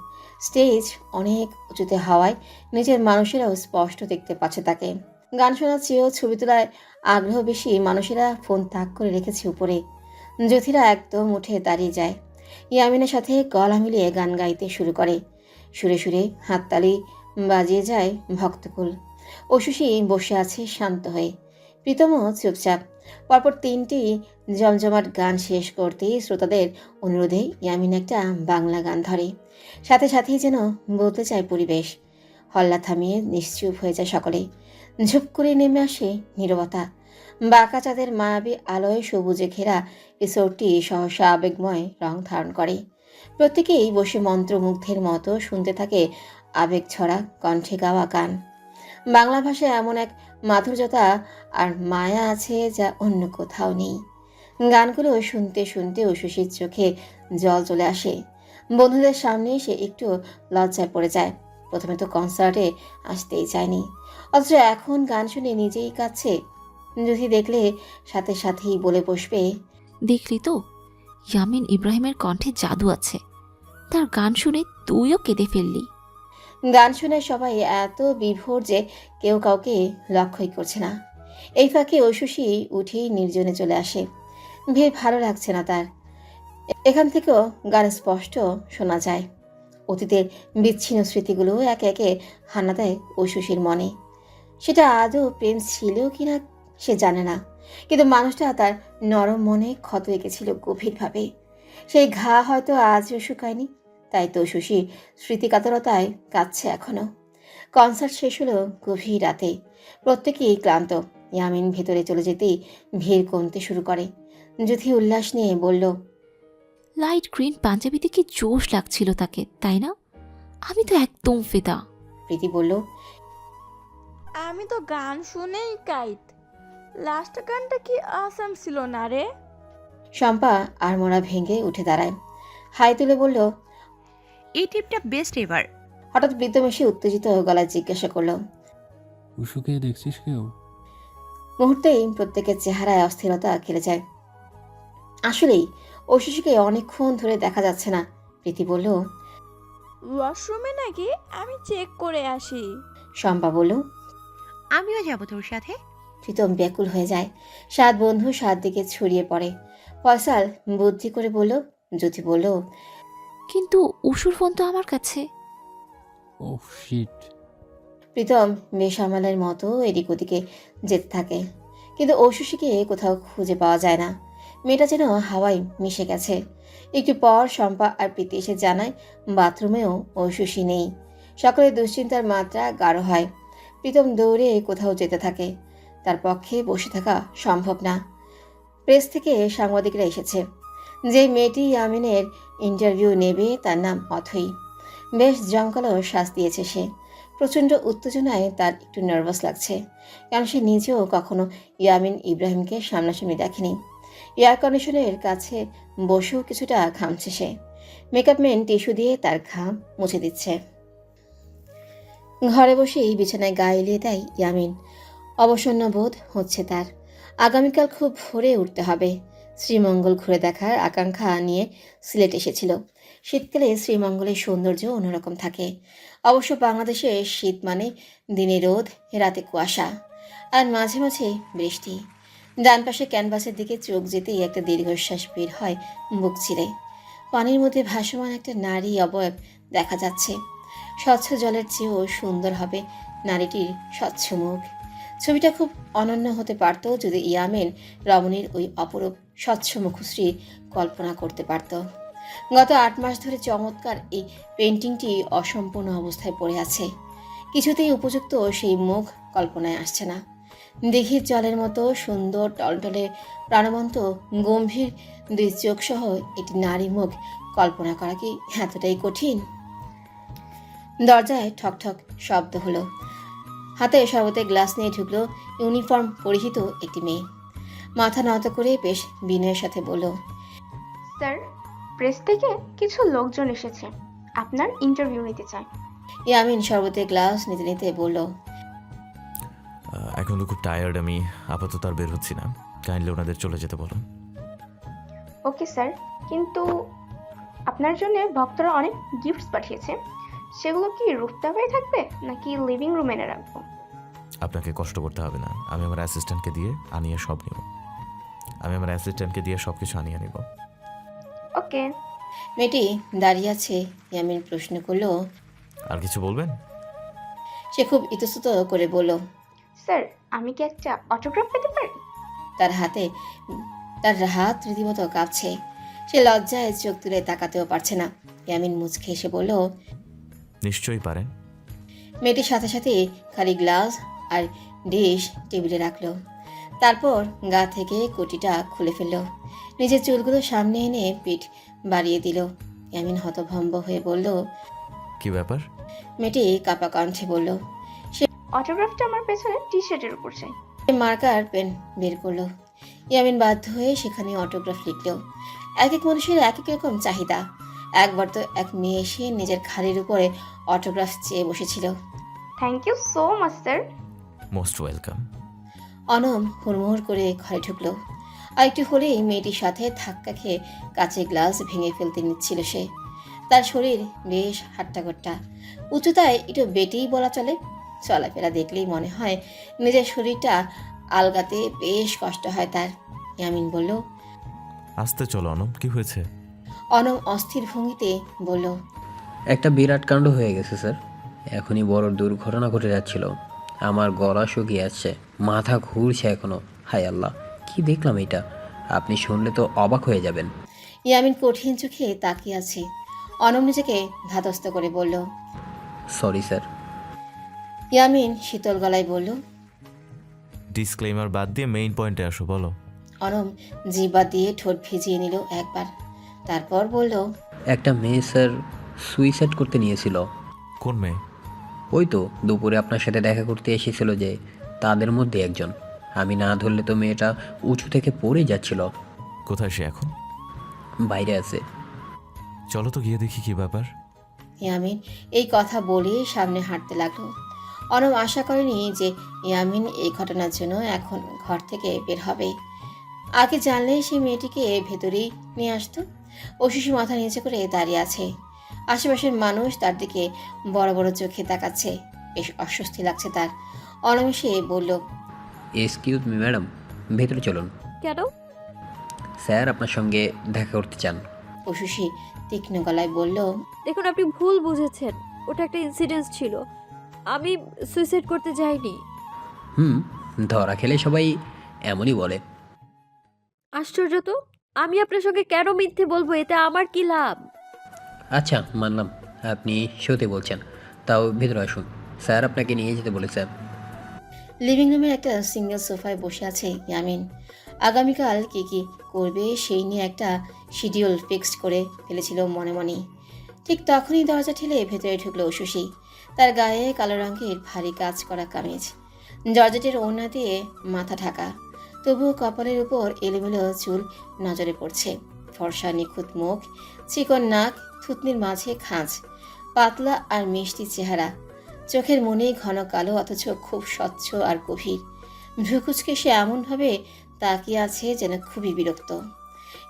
স্টেজ অনেক উঁচুতে হওয়ায় নিজের মানুষেরাও স্পষ্ট দেখতে পাচ্ছে তাকে। গান শোনার চেয়েও ছবি তোলায় আগ্রহ বেশি মানুষেরা ফোন তাক করে রেখেছে উপরে। জ্যোতিরা একদম উঠে দাঁড়িয়ে যায়। ইয়ামিনের সাথে গলা মিলিয়ে গান গাইতে শুরু করে। সুরে সুরে হাততালি বাজিয়ে যায় ভক্তকুল। ঐশী বসে আছে শান্ত হয়ে। প্রীতমও চুপচাপ। পরপর 3টি জমজমাট গান শেষ করতেই শ্রোতাদের অনুরোধে ইয়ামিন একটা বাংলা গান ধরে। সাথে সাথেই যেন বলতে চায় পরিবেশ। হল্লা থামিয়ে নিশ্চুপ হয়ে যায় সকলে। ঝুপ করে নেমে আসে নীরবতা। বাঁকা চাঁদের মায়াবী আলোয় সবুজে ঘেরা রিসোর্টটি সহসা আবেগময় রং ধারণ করে। প্রত্যেকেই বসে মন্ত্রমুগ্ধের মতো শুনতে থাকে আবেগ ছড়া কণ্ঠে গাওয়া গান। বাংলা ভাষায় এমন এক মাধুর্যতা আর মায়া আছে যা অন্য কোথাও নেই। গানগুলো শুনতে শুনতে ঐশীর চোখে জল চলে আসে। বন্ধুদের সামনে সে একটু লজ্জায় পড়ে যায়। প্রথমে তো কনসার্টে আসতেই চায়নি, অথচ এখন গান শুনে নিজেই কাঁদছে। যদি দেখলে সাথে সাথেই বলে বসবে। দেখলি তো, ইয়ামিন ইব্রাহিমের কণ্ঠে জাদু আছে, তার গান শুনে তুইও কেঁদে ফেললি। গান শুনে সবাই এত বিভোর যে কেউ কাউকে লক্ষ্যই করছে না। এই ফাঁকে ঐশী উঠেই নির্জনে চলে আসে। ভিড় ভালো লাগছে না তার। এখান থেকেও গান স্পষ্ট শোনা যায়। অতীতের বিচ্ছিন্ন স্মৃতিগুলো একে একে হানা দেয় ঐশীর মনে। সেটা আদৌ প্রেম ছিল কিনা সে জানে না, কিন্তু মানুষটা তার নরম মনে ক্ষত এঁকেছিল গভীরভাবে। সেই ঘা হয়তো আজও শুকায়নি, তাই তো ঐশী স্মৃতিকাতরতায় কাঁদছে এখনো। কনসার্ট শেষ হলো গভীর রাতে। প্রত্যেকেই ক্লান্ত। ইয়ামিন ভেতরে চলে যেতেই ভিড় কমতে শুরু করে। জ্যোতি উল্লাস নিয়ে বলল। লাইট গ্রিন পাঞ্জাবিতে কি জোশ লাগছিল তাকে, তাই না? আমি তো একদম ফিদা। প্রীতি বলল। আমি তো গান শুনেই কাইত। লাস্ট গানটা কি আসাম ছিল না রে? শম্পা আড়মোড়া ভেঙে উঠে দাঁড়ায়, হাই তুলে বলল। এই টিপটা বেস্ট এবার। হঠাৎ প্রীতম এসে উত্তেজিত গলায় জিজ্ঞাসা করলো। উষুকে দেখছিস কেউ? মুহূর্তেই প্রত্যেকের চেহারায় অস্থিরতা খেলে যায়। আসলেই ঐশীকে অনেকক্ষণ ধরে দেখা যাচ্ছে না। প্রীতি বলল। ওয়াশরুমে নাকি? আমি চেক করে আসি। শম্পা বলল। আমিও যাব তোর সাথে। প্রীতম ব্যাকুল হয়ে যায়। 7 বন্ধু 7 দিকে ছড়িয়ে পড়ে। ফয়সাল বুদ্ধি করে বলল। জ্যোতি বলল। কিন্তু উষুর ফোন তো আমার কাছে। Oh shit. প্রীতম বেসামালের মতো এদিক ওদিকে যেতে থাকে, কিন্তু ঐশীকে কোথাও খুঁজে পাওয়া যায় না। মেয়েটা যেন হাওয়ায় মিশে গেছে। একটু পর শম্পা আর প্রীতি এসে জানায় বাথরুমেও ঐশী নেই। সকলের দুশ্চিন্তার মাত্রা গাঢ় হয়। প্রীতম দৌড়ে কোথাও যেতে থাকে। তার পক্ষে বসে থাকা সম্ভব না। প্রেস থেকে সাংবাদিকরা এসেছে। যে মেয়েটি ইয়ামিনের ইন্টারভিউ নেবে তার নাম অথই। বেশ জমকালো শ্বাস দিয়েছে সে। প্রচণ্ড উত্তেজনায় তার একটু নার্ভাস লাগছে, কারণ সে নিজেও কখনো ইয়ামিন ইব্রাহিমকে সামনাসামনি দেখেনি। এয়ার কন্ডিশনের কাছে বসেও কিছুটা ঘামছে সে। মেকআপ ম্যান টিস্যু দিয়ে তার ঘাম মুছে দিচ্ছে। ঘরে বসেই বিছানায় গা এলিয়ে দেয় ইয়ামিন। অবসন্ন বোধ হচ্ছে তার। আগামীকাল খুব ভোরে উঠতে হবে। শ্রীমঙ্গল ঘুরে দেখার আকাঙ্ক্ষা নিয়ে সিলেট এসেছিল। শীতকালে শ্রীমঙ্গলের সৌন্দর্য অন্যরকম থাকে। অবশ্য বাংলাদেশে শীত মানে দিনে রোদ, রাতে কুয়াশা, আর মাঝে মাঝে বৃষ্টি। ডান পাশে ক্যানভাসের দিকে চোখ যেতেই একটা দীর্ঘশ্বাস বের হয় বুক ছিঁড়ে। পানির মধ্যে ভাসমান একটা নারী অবয়ব দেখা যাচ্ছে। স্বচ্ছ জলের চেয়েও সুন্দর হবে নারীটির স্বচ্ছ মুখ। ছবিটা খুব অনন্য হতে পারত যদি ইয়ামিন রমণীর ওই অপরূপ স্বচ্ছ মুখশ্রী কল্পনা করতে পারত। গত 8 মাস ধরে চমৎকার এই পেন্টিংটি অসম্পূর্ণ অবস্থায় পড়ে আছে। কিছুতেই উপযুক্ত সেই মুখ কল্পনায় আসছে না। দিঘির জলের মতো সুন্দর টলটলে প্রাণবন্ত গম্ভীর 2 চোখ সহ একটি নারী মুখ কল্পনা করা কি এতটাই কঠিন? দরজায় ঠকঠক শব্দ হলো। হাতে শরবতের গ্লাস নিয়ে ঢুকলো ইউনিফর্ম পরিহিত একটি মেয়ে। মাথা নত করে বেশ বিনয়ের সাথে বলল। স্যার, প্রেস থেকে কিছু লোকজন এসেছে, আপনার ইন্টারভিউ নিতে চায়। ইয়ামিন শরবতের গ্লাস নিতে নিতে বলল। এখন তো খুব টায়ার্ড, আমি আপাতত আর বের হচ্ছি না। কাইন্ডলি ওনাদের চলে যেতে বলো। ওকে স্যার, কিন্তু আপনার জন্য ভক্তরা অনেক গিফটস পাঠিয়েছে, সেগুলো কি রুফটপে থাকবে নাকি লিভিং রুমে এনে রাখবো? আপনাকে কষ্ট করতে হবে না, আমি আমার অ্যাসিস্ট্যান্টকে দিয়ে আনিয়ে সব নিব। সব কিছু আনিয়ে নিব। ওকে। মেয়েটি দাঁড়িয়ে আছে। ইয়ামিন প্রশ্ন করলো। আর কিছু বলবেন? সে খুব ইতস্তত করে বলল। স্যার, আমি কি একটা অটোগ্রাফ পেতে পারি? তার হাত রীতিমতো কাঁপছে। সে লজ্জায় চোখ তুলে তাকাতেও পারছে না। ইয়ামিন মুচকে এসে বলল। নিশ্চয়ই পারেন। মেয়েটির সাথে সাথে খালি গ্লাস আর ডিশ টেবিলে রাখলো। তারপর গা থেকে কোটিটা খুলে ফেললো। নিজের চুলগুলো সামনে এনে পিঠ বাড়িয়ে দিল। ইয়ামিন হতভম্ব হয়ে বলল। কি ব্যাপার? মেয়েটি কাপা কণ্ঠে বলল। অটোগ্রাফটা আমার পেছনে টি শার্টের উপর চাই। মার্কার পেন বের করলো। ইয়ামিন বাধ্য হয়ে সেখানে অটোগ্রাফ লিখল। এক এক মানুষের এক এক রকম চাহিদা। একবার তো এক মেয়ে এসে নিজের খালির উপরে অটোগ্রাফ চেয়ে বসেছিল। Thank you so much sir. Most welcome. Anam হুড়মুড় করে ঘরে ঢুকলো। আর একটু হলেই মেয়েটির সাথে ধাক্কা খেয়ে কাচের গ্লাস ভেঙে ফেলতে নিচ্ছিল সে। তার শরীর বেশ হাট্টাগট্টা, উচ্চতায় একটু বেটেই বলা চলে। চলাফেরা দেখলেই মনে হয় নিজের শরীরটা আলগাতে বেশ কষ্ট হয় তার। ইয়ামিন বলল। আস্তে চলো অনম, কি হয়েছে? অনম অস্থির ভঙ্গিতে বলল। একটা বিরাট কাণ্ড হয়ে গেছে স্যার। এখনই বড় দুর্ঘটনা ঘটে যাচ্ছিল। আমার গলা শুকিয়ে আসছে, মাথা ঘুরছে এখনো। হায় আল্লাহ, কি দেখলাম এটা! আপনি শুনলে তো অবাক হয়ে যাবেন। ইয়ামিন কঠিন চোখে তাকিয়ে আছে। অনম নিজেকে ধাতস্থ করে বলল। Sorry sir. ইয়ামিন শীতল গলায় বলল। ডিসক্লেমার বাদ দিয়ে মেইন পয়েন্টে আসো, বলো। অনম জিহ্বা দিয়ে ঠোঁট ভিজিয়ে নিল একবার, তারপর বলল। একটা মেয়ে স্যার সুইসাইড করতে নিয়েছিল। কোন মেয়ে? ওই তো দুপুরে আপনার সাথে দেখা করতে এসেছিল যে, তাদের মধ্যে একজন। আমি না ধরলে তো মেয়েটা উঁচু থেকে পড়ে যাচ্ছিল। কোথায় সে এখন? বাইরে আছে। চলো তো গিয়ে দেখি কি ব্যাপার। ইয়ামিন এই কথা বলে সামনে হাঁটতে লাগলো। অনম আশা করেনি যে ইয়ামিন এই ঘটনার জন্য এখন ঘর থেকে বের হবে। আগে জানলে সেই মেয়েটিকে ভেতরেই নিয়ে আসতো। অশিশি মাথা নিচে করে দাঁড়িয়ে আছে। আশেপাশের মানুষ তার দিকে বড় বড় চোখে তাকাচ্ছে। বেশ অস্বস্তি লাগছে তার। অনম এসে বলল, এক্সকিউজ মি ম্যাডাম, ভেতরে চলুন। কেন? স্যার আপনার সঙ্গে দেখা করতে চান। অশিশি তীক্ষ্ণ গলায় বলল, দেখুন, আপনি ভুল বুঝেছেন। ওটা একটা ইনসিডেন্ট ছিল। আমি সুইসাইড করতে যাইনি। ধরা খেলে সবাই এমনই বলে। আশ্চর্য তো! আমি আপনার সঙ্গে কেন মিথ্যে বলবো? এতে আমার কি লাভ? আচ্ছা মানলাম আপনি সত্যি বলছেন, তাও ভেতরে আসুন, স্যার আপনাকে নিয়ে যেতে বলেছে। লিভিং রুমের একটা সিঙ্গেল সোফায় বসে আছে ইয়ামিন। আগামীকাল কি কি করবে সেই নিয়ে একটা শিডিউল ফিক্সড করে ফেলেছিল মনে মনে। ঠিক তখনই দরজা ঠেলে ভেতরে ঢুকলো অশুষি। তার গায়ে কালো রঙের ভারী কাজ করা কামিজ, জর্জেটের ওড়না দিয়ে মাথা ঢাকা, তবুও কপালের উপর এলোমেলো চুল নজরে পড়ছে। ফর্সা নিখুঁত মুখ, চিকন নাক, থুতনির মাঝে খাঁজ, পাতলা আর মিষ্টি চেহারা, চোখের মনে ঘন কালো অথচ খুব স্বচ্ছ আর গভীর। ভ্রুকুচকে সে এমনভাবে তাকিয়ে আছে যেন খুবই বিরক্ত।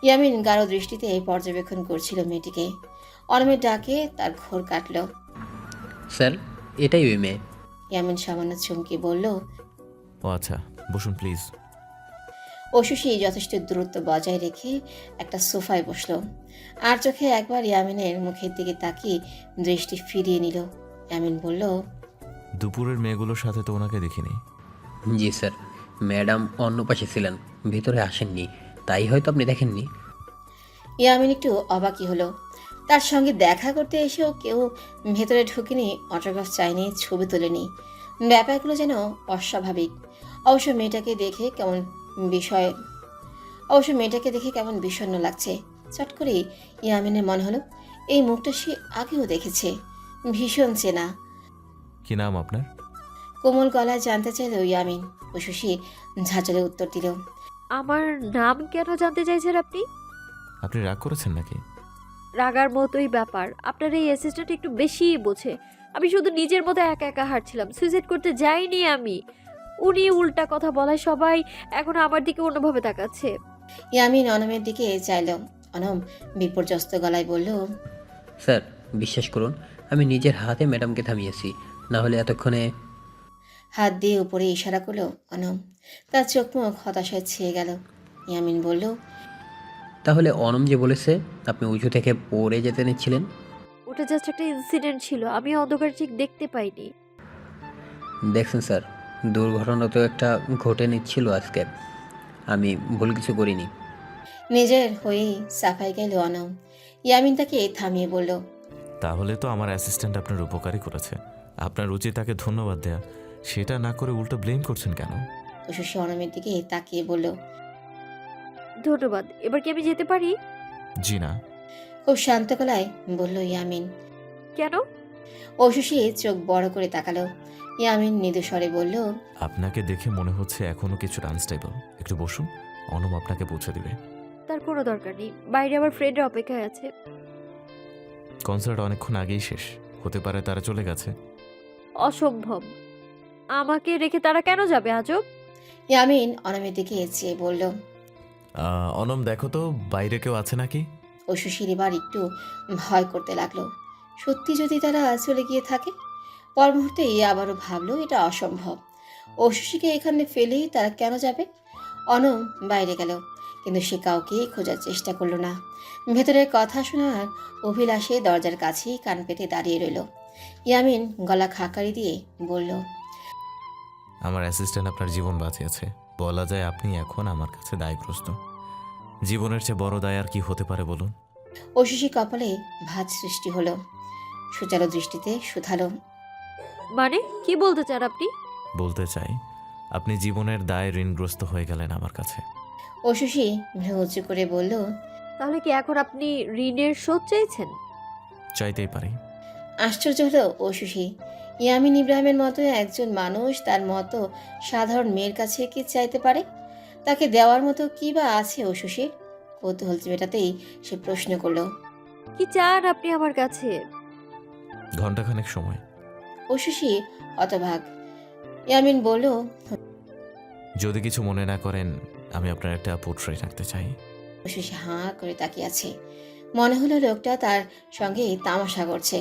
ইয়ামিন গাঢ় দৃষ্টিতে পর্যবেক্ষণ করছিল মেয়েটিকে। অনমের ডাকে তার ঘোর কাটল। স্যার এটাই ওই মেয়ে। ইয়ামিন সামান্য চমকে বলল। ও আচ্ছা, বসুন প্লিজ। অশুষি যথেষ্ট দূরত্ব বজায় রেখে একটা সোফায় বসলো। আর চোখে একবার ইয়ামিনের মুখের দিকে তাকিয়ে দৃষ্টি ফিরিয়ে নিল। ইয়ামিন বলল, দুপুরের মেয়েগুলোর সাথে তো ওনাকে দেখিনি। জি স্যার, ম্যাডাম অন্য পাশে ছিলেন, ভিতরে আসেননি, তাই হয়তো আপনি দেখেননি। ইয়ামিন একটু অবাকই হলো। তার সঙ্গে দেখা করতে এসেও কেউ ভেতরে ঢুকেনি, অটোগ্রাফ চায়নি, ছবি তোলেনি। ব্যাপারগুলো যেন অস্বাভাবিক। অবশ্য মেয়েটাকে দেখে কেমন বিষণ্ণ লাগছে। চট করে ইয়ামিনের মনে হলো এই মুখটা সে আগেও দেখেছে, ভীষণ চেনা। কি নাম আপনার? কোমল গলায় জানতে চাইল ইয়ামিন। অশুষি ঝাঁঝালে উত্তর দিল, আমার নাম কেন জানতে চাইছেন আপনি? আপনি রাগ করেছেন নাকি? রাগার মতোই ব্যাপার। আপনার এই অ্যাসিস্ট্যান্ট একটু বেশিই বোঝে। আমি শুধু নিজের মতো একা একা হাঁটছিলাম, সুইসাইড করতে যাইনি আমি। উনি উল্টা কথা বলায় সবাই এখন আমার দিকে অন্যভাবে তাকাচ্ছে। ইয়ামিন অনমের দিকে চাইল। অনম বিপর্যস্ত গলায় বলল, স্যার বিশ্বাস করুন, আমি নিজের হাতে ম্যাডামকে থামিয়েছি, না হলে এতক্ষণে। হাত দিয়ে উপরে ইশারা করলো অনম। তার চোখ মুখ হতাশায় ছেয়ে গেল। ইয়ামিন বলল, তাহলে অনম যে বলেছে আপনি উঁচু থেকে পড়ে যেতে নিচ্ছিলেন? ওটা জাস্ট একটা ইনসিডেন্ট ছিল, আমি অন্ধকার ঠিক দেখতে পাইনি। দেখছেন স্যার, দুর্ঘটনা তো একটা ঘটে নিচ্ছিল আজকে, আমি ভুল কিছু করিনি। নিজের হয়েই সাফাই গেল অনম। ইয়ামিন তাকে থামিয়ে বলল, তাহলে তো আমার অ্যাসিস্ট্যান্ট আপনার উপকারই করেছে। আপনার উচিত তাকে ধন্যবাদ দেয়া। সেটা না করে উল্টো ব্লেম করছেন কেন? অশুষি অনমের দিকে তাকিয়ে বলল, ধন্যবাদ। এবার কি আমি যেতে পারি? জি না। খুব শান্ত গলায় বলল ইয়ামিন। কেন? অশুষি চোখ বড় করে তাকালো। ইয়ামিন মৃদু স্বরে বলল, আপনাকে দেখে মনে হচ্ছে এখনো কিছুটা আনস্টেবল। একটু বসুন, অনম আপনাকে পৌঁছে দিবে। তার কোনো দরকার নেই, বাইরে আমার ফ্রেন্ডের অপেক্ষায় আছে। কনসার্ট অনেকক্ষণ আগেই শেষ, হতে পারে তারা চলে গেছে। অসম্ভব, আমাকে রেখে তারা কেন যাবে আজব? ইয়ামিন অনমের দিকে চেয়ে বলল। অনম দেখো তো বাইরে কেউ আছে নাকি? অশুষির এবার একটু ভয় করতে লাগলো। সত্যি যদি তারা চলে গিয়ে থাকে? পর মুহূর্তেই আবারও ভাবলো এটা অসম্ভব। অশুষিকে এখানে ফেলেই তারা কেন যাবে? অনম বাইরে গেল, কিন্তু সে কাউকে খোঁজার চেষ্টা করলো না। ভেতরের কথা শোনার অভিলাষে দরজার কাছেই কান পেতে দাঁড়িয়ে রইল। ইয়ামিন গলা খাকারি দিয়ে বলল, আমার অ্যাসিস্ট্যান্ট আপনার জীবন বাঁচিয়েছে। বলা যায় আপনি এখন আমার কাছে দায়গ্রস্ত। জীবনের চেয়ে বড় দায় আর কি হতে পারে বলুন? অশুষি কপালে ভাঁজ সৃষ্টি হলো। সুচালো দৃষ্টিতে শুধালো, মানে কি বলতে চান আপনি? বলতে চাই আপনি জীবনের দায় ঋণগ্রস্ত হয়ে গেলেন আমার কাছে। অশুষি ভ্রু উঁচু করে বলল, তাহলে কি এখন আপনি ঋণের শোধ চাইছেন? চাইতেই পারি। আশ্চর্য হলো অশুষি। ইয়ামিন ইব্রাহিমের মতো একজন মানুষ তার মতো সাধারণ মেয়ের কাছে কি চাইতে পারে? তাকে দেওয়ার মতো কি বা আছে ঐশীর? কৌতূহল মেটাতেই সে প্রশ্ন করল। কি চান আপনি আমার কাছে? ঘন্টাখানেক সময়। ঐশী হতভাগ। ইয়ামিন বলল, যদি কিছু মনে না করেন, আমি আপনার একটা পোর্ট্রেট আঁকতে চাই। ঐশী হাঁ করে তাকিয়ে আছে। মনে হলো লোকটা তার সঙ্গে তামাশা করছে।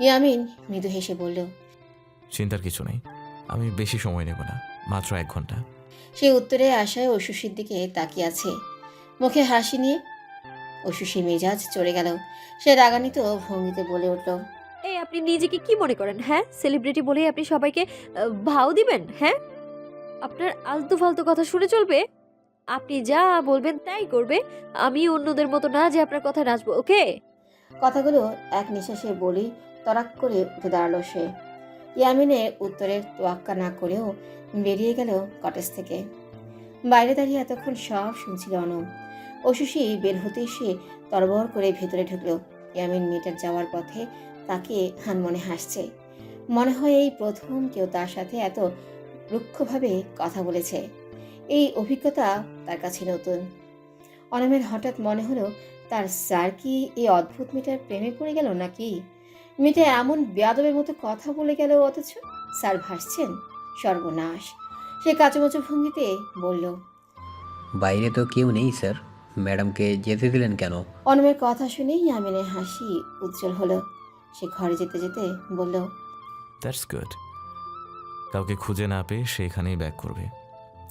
ইয়ামিন মৃদু হেসে বলল, চিন্তার কিছু নেই, আমি বেশি সময় নেব না, মাত্র 1 ঘন্টা। সে উত্তরে আশায় ঐশীর দিকে তাকিয়ে আছে, মুখে হাসি নিয়ে। ঐশী মেজাজ চড়ে গেল। সে রাগান্বিত ভঙ্গিতে বলে উঠল, এই আপনি নিজেকে কি মনে করেন? হ্যাঁ, সেলিব্রিটি বলেই আপনি সবাইকে ভাও দিবেন? হ্যাঁ, আপনার আলতু ফালতু কথা শুনে চলবে? আপনি যা বলবেন তাই করবে। আমি অন্যদের মতো না যে আপনার কথা নাচবো, ওকে? কথাগুলো এক নিঃশ্বাসে বলি তরাক করে উঠে দাঁড়ালো সে। ইয়ামিনের উত্তরের তোয়াক্কা না করেও বেরিয়ে গেল কটেজ থেকে। বাইরে দাঁড়িয়ে এতক্ষণ সব শুনছিল অনম। ঐশী বের হতে সে তরবর করে ভেতরে ঢুকলো। ইয়ামিন মিটার যাওয়ার পথে তাকে হানমনে হাসছে। মনে হয় এই প্রথম কেউ তার সাথে এত রুক্ষভাবে কথা বলেছে। এই অভিজ্ঞতা তার কাছে নতুন। অনমের হঠাৎ মনে হলো তার স্যার কি এই অদ্ভুত মেয়েটার প্রেমে পড়ে গেল নাকি? মেয়েটা এমন বেয়াদবের মতো কথা বলে গেল, অথচ স্যার ভাসছেন। সর্বনাশ! সে কাচুমাচু ভঙ্গিতে বলল, বাইরে তো কেউ নেই স্যার, ম্যাডামকে যেতে দিলেন কেন? অনমের কথা শুনেই ইয়ামিনের হাসি উজ্জ্বল হলো। সে ঘরে যেতে যেতে বলল, দ্যাটস গুড। কাউকে খুঁজে না পেয়ে সে এখানেই ব্যাক করবে।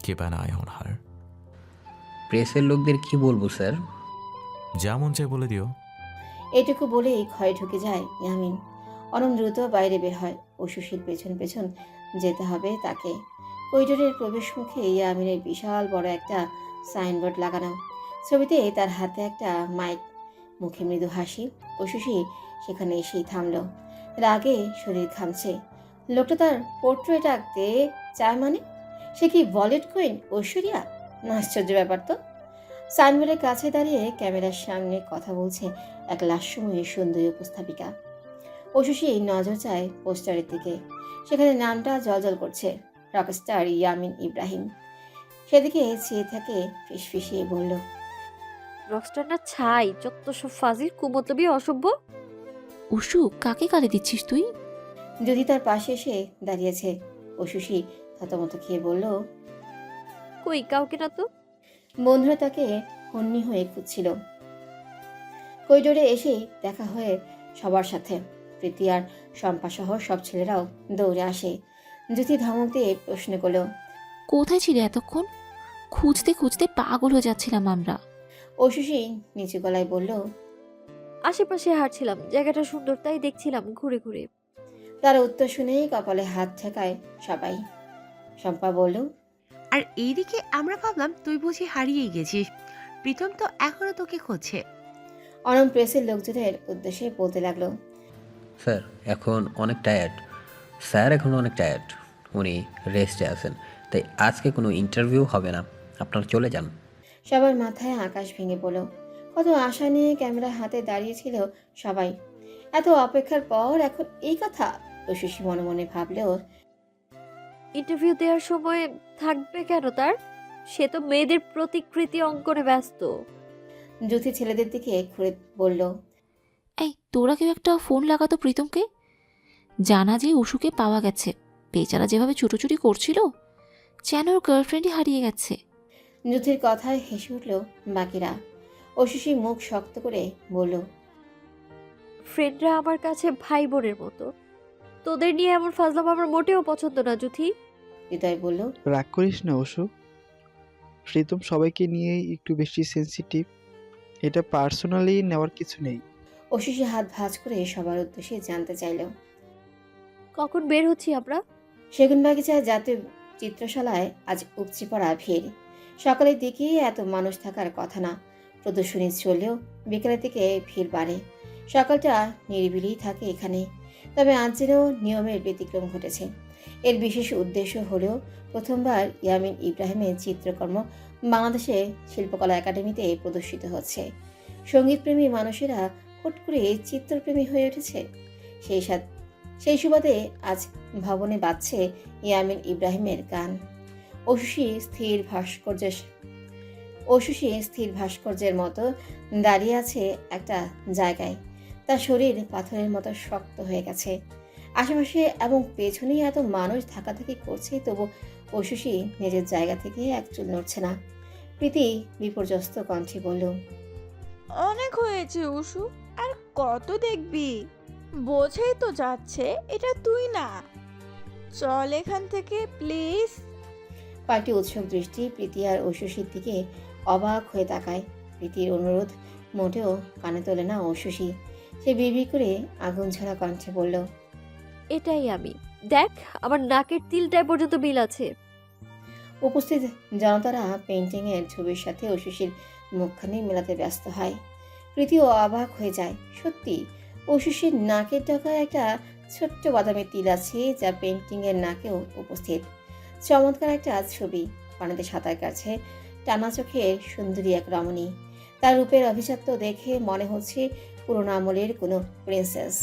Keep an eye on her. প্রেসের লোকদের কি বলবো স্যার? যা মন চায় বলে দিও। এটুকু বলেই ঘরে ঢুকে যায় ইয়ামিন। অনম দ্রুত বাইরে বের হয়। ঐশীর পেছন পেছন যেতে হবে তাকে। করিডোরের প্রবেশ মুখে ইয়ামিনের বিশাল বড় একটা সাইনবোর্ড লাগানো। ছবিতে তার হাতে একটা মাইক, মুখে মৃদু হাসি। ঐশী সেখানে এসেই থামলো। রাগে শরীর ঘামছে। লোকটা তার পোর্ট্রেট আঁকতে চায় মানে? সে কি বলিউড কুইন ঐশ্বরিয়া? না, আশ্চর্য ব্যাপার তো। সাইনবোর্ডের কাছে দাঁড়িয়ে ক্যামেরার সামনে কথা বলছে এক লাস্যময়ী সুন্দরী উপস্থাপিকা। ঐশী নজর চায় পোস্টারের দিকে। সেখানে নামটা জলজল করছে, রকস্টার ইয়ামিন ইব্রাহিম। সেদিকে চেয়ে থাকে ফিসফিসিয়ে বলল, রকস্টার না ছাই, যত সব ফাজিল কুমতলবি অসভ্য। উষু, কাকে গালি দিচ্ছিস তুই? যদি তার পাশে এসে দাঁড়িয়েছে। ঐশী থতমত খেয়ে বলল, কই, কাউকে না তো। বন্ধুরা তাকে হন্যি হয়ে খুঁজছিল। করিডোরে এসেই দেখা হয়ে সবার সাথে। প্রীতি আর শম্পা সহ সব ছেলেরাও দৌড়ে আসে। জ্যোতি ধমক দিয়ে প্রশ্ন করল, কোথায় ছিলে এতক্ষণ? খুঁজতে খুঁজতে পাগল হয়ে যাচ্ছিলাম আমরা। ঐশী নিচু গলায় বলল, আশেপাশে হাঁটছিলাম, জায়গাটা সুন্দর তাই দেখছিলাম ঘুরে ঘুরে। তার উত্তর শুনেই কপালে হাত ঠেকায় সবাই। শম্পা বলল, আর এইদিকে আমরা ভাবলাম তুই বুঝি হারিয়ে গেছিস। প্রীতম তো এখনো তোকে খুঁজছে। অনম প্রেসের লোকজনের উদ্দেশ্যে বলতে লাগলো, স্যার এখন অনেক টায়ার্ড। স্যার এখন অনেক টায়ার্ড, উনি রেস্টে আছেন, তাই আজকে কোনো ইন্টারভিউ হবে না, আপনারা চলে যান। সবার মাথায় আকাশ ভেঙে পড়ল। কত আশা নিয়ে ক্যামেরা হাতে দাঁড়িয়েছিল সবাই। এত অপেক্ষার পর এখন এই কথা? ঐশী মনে মনে ভাবলেও ইন্টারভিউ দেওয়ার সময় থাকবে কেন তার? সে তো মেয়েদের প্রতিকৃতি অঙ্কনে ব্যস্ত। জ্যোতি ছেলেদের দিকে ঘুরে বলল, এই, তোরা কেউ একটা ফোন লাগাতো প্রীতমকে। জানা যে উষুকে পাওয়া গেছে। বেচারা যেভাবে ছুটোছুটি করছিল, যেন ওর গার্লফ্রেন্ডই হারিয়ে গেছে। জ্যোতির কথায় হেসে উঠল বাকিরা। ঐশী মুখ শক্ত করে বলল, ফ্রেন্ডরা আমার কাছে ভাই বোনের মতো। তোদের নিয়ে এমন ফাজলাম আমার মোটেও পছন্দ না, জুথি। হৃদয় বলল, রাগ করিস না অশু, প্রীতম সবাইকে নিয়েই একটু বেশি সেন্সিটিভ। এটা পার্সোনালি নেওয়ার কিছু নেই। ঐশী হাত ভাঁজ করে সবার উদ্দেশ্যে জানতে চাইল, কখন বের হচ্ছি আমরা? সেগুনবাগিচা জাতীয় চিত্রশালায় আজ উপচে পড়া ভিড়। সকালের দিকে এত মানুষ থাকার কথা না। প্রদর্শনী চললেও বিকেলের দিকে ভিড় বাড়ে। সকালটা নিরিবিলি থাকে এখানে। তবে আজ যেন নিয়মের ব্যতিক্রম ঘটেছে। এর বিশেষ উদ্দেশ্য হলেও প্রথমবার ইয়ামিন ইব্রাহিমের চিত্রকর্ম বাংলাদেশে শিল্পকলা একাডেমিতে প্রদর্শিত হচ্ছে। সঙ্গীতপ্রেমী মানুষেরা হুট করে চিত্রপ্রেমী হয়ে উঠেছে। সেই সাথে সেই সুবাদে আজ ভবনে বাজছে ইয়ামিন ইব্রাহিমের গান। অশুষী স্থির ভাস্কর্যের মতো দাঁড়িয়ে আছে একটা জায়গায়। তার শরীর পাথরের মতো শক্ত হয়ে গেছে। আশেপাশে এবং পেছনেই এত মানুষ ধাক্কাধাক্কি করছে, তবু অশুষী নিজের জায়গা থেকে এক চুল নড়ছে না। প্রীতি বিপর্যস্ত কণ্ঠে বলল, অনেক হয়েছে উষু, আর কত দেখবি? বোঝাই তো যাচ্ছে এটা তুই না। চল এখান থেকে প্লিজ। পাল্টে উৎসুক দৃষ্টি প্রীতি আর ঐশীর দিকে অবাক হয়ে তাকায়। প্রীতির অনুরোধ মোটেও কানে তোলে না ঐশী। সে বিড়বিড় করে আগুন ঝরা কণ্ঠে বলল, এটাই আমি। দেখ, আমার নাকের তিলটায় পর্যন্ত বিল আছে। উপস্থিত জনতারা পেন্টিংয়ের ছবির সাথে ঐশীর মুখখানি মেলাতে ব্যস্ত হয়। প্রীতিও অবাক হয়ে যায়। সত্যি ঐশীর নাকের ডগায় একটা ছোট্ট বাদামি তিল আছে, যা পেন্টিংয়ের নাকেও উপস্থিত। চমৎকার একটা ছবি। পানিতে সাঁতার কাটছে টানা চোখের সুন্দরী এক রমণী। তার রূপের অভিজাত্য দেখে মনে হচ্ছে পুরোনো আমলের কোনো প্রিন্সেস।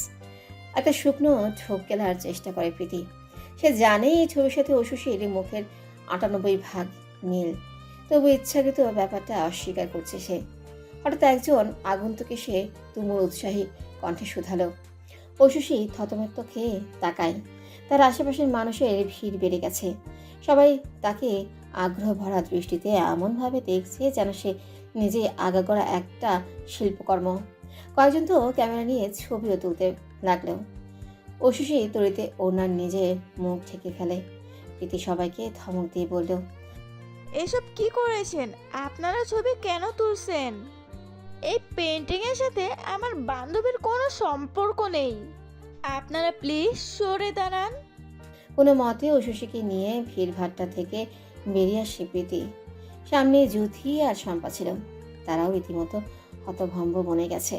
একটা শুকনো ঢোক গেলার চেষ্টা করে প্রীতি। সে জানে এই ছবির সাথে ঐশীর মুখের 98 ভাগ মিল, তবু ইচ্ছাকৃত ব্যাপারটা অস্বীকার করছে সে। হঠাৎ একজন আগন্তুক এসে তুমুল উৎসাহী কণ্ঠে শুধালো। ঐশী থতমত খেয়ে তাকায়। তার আশেপাশের মানুষের ভিড় বেড়ে গেছে। সবাই তাকে আগ্রহ ভরা দৃষ্টিতে এমনভাবে দেখছে যেন সে নিজে আগাগোড়া একটা শিল্পকর্ম। কয়েকজন তো ক্যামেরা নিয়ে ছবিও তুলতে লাগলো। ঐশী তড়িতে ওনার নিজের মুখ ঢেকে ফেলে। প্রীতি সবাইকে ধমক দিয়ে বলল, এসব কি করেছেন? আপনারা ছবি কেন তুলছেন? এই পেন্টিং এর সাথে আমার বান্ধবীর কোনো সম্পর্ক নেই। আপনারা প্লিজ সরে দাঁড়ান। কোনো মতে ঐশীকে নিয়ে ভিড়ভাট্টা থেকে বেরিয়ে আসে প্রীতি। সামনে জুথি আর শম্পা ছিল। তারাও রীতিমতো হতভম্ব বনে গেছে।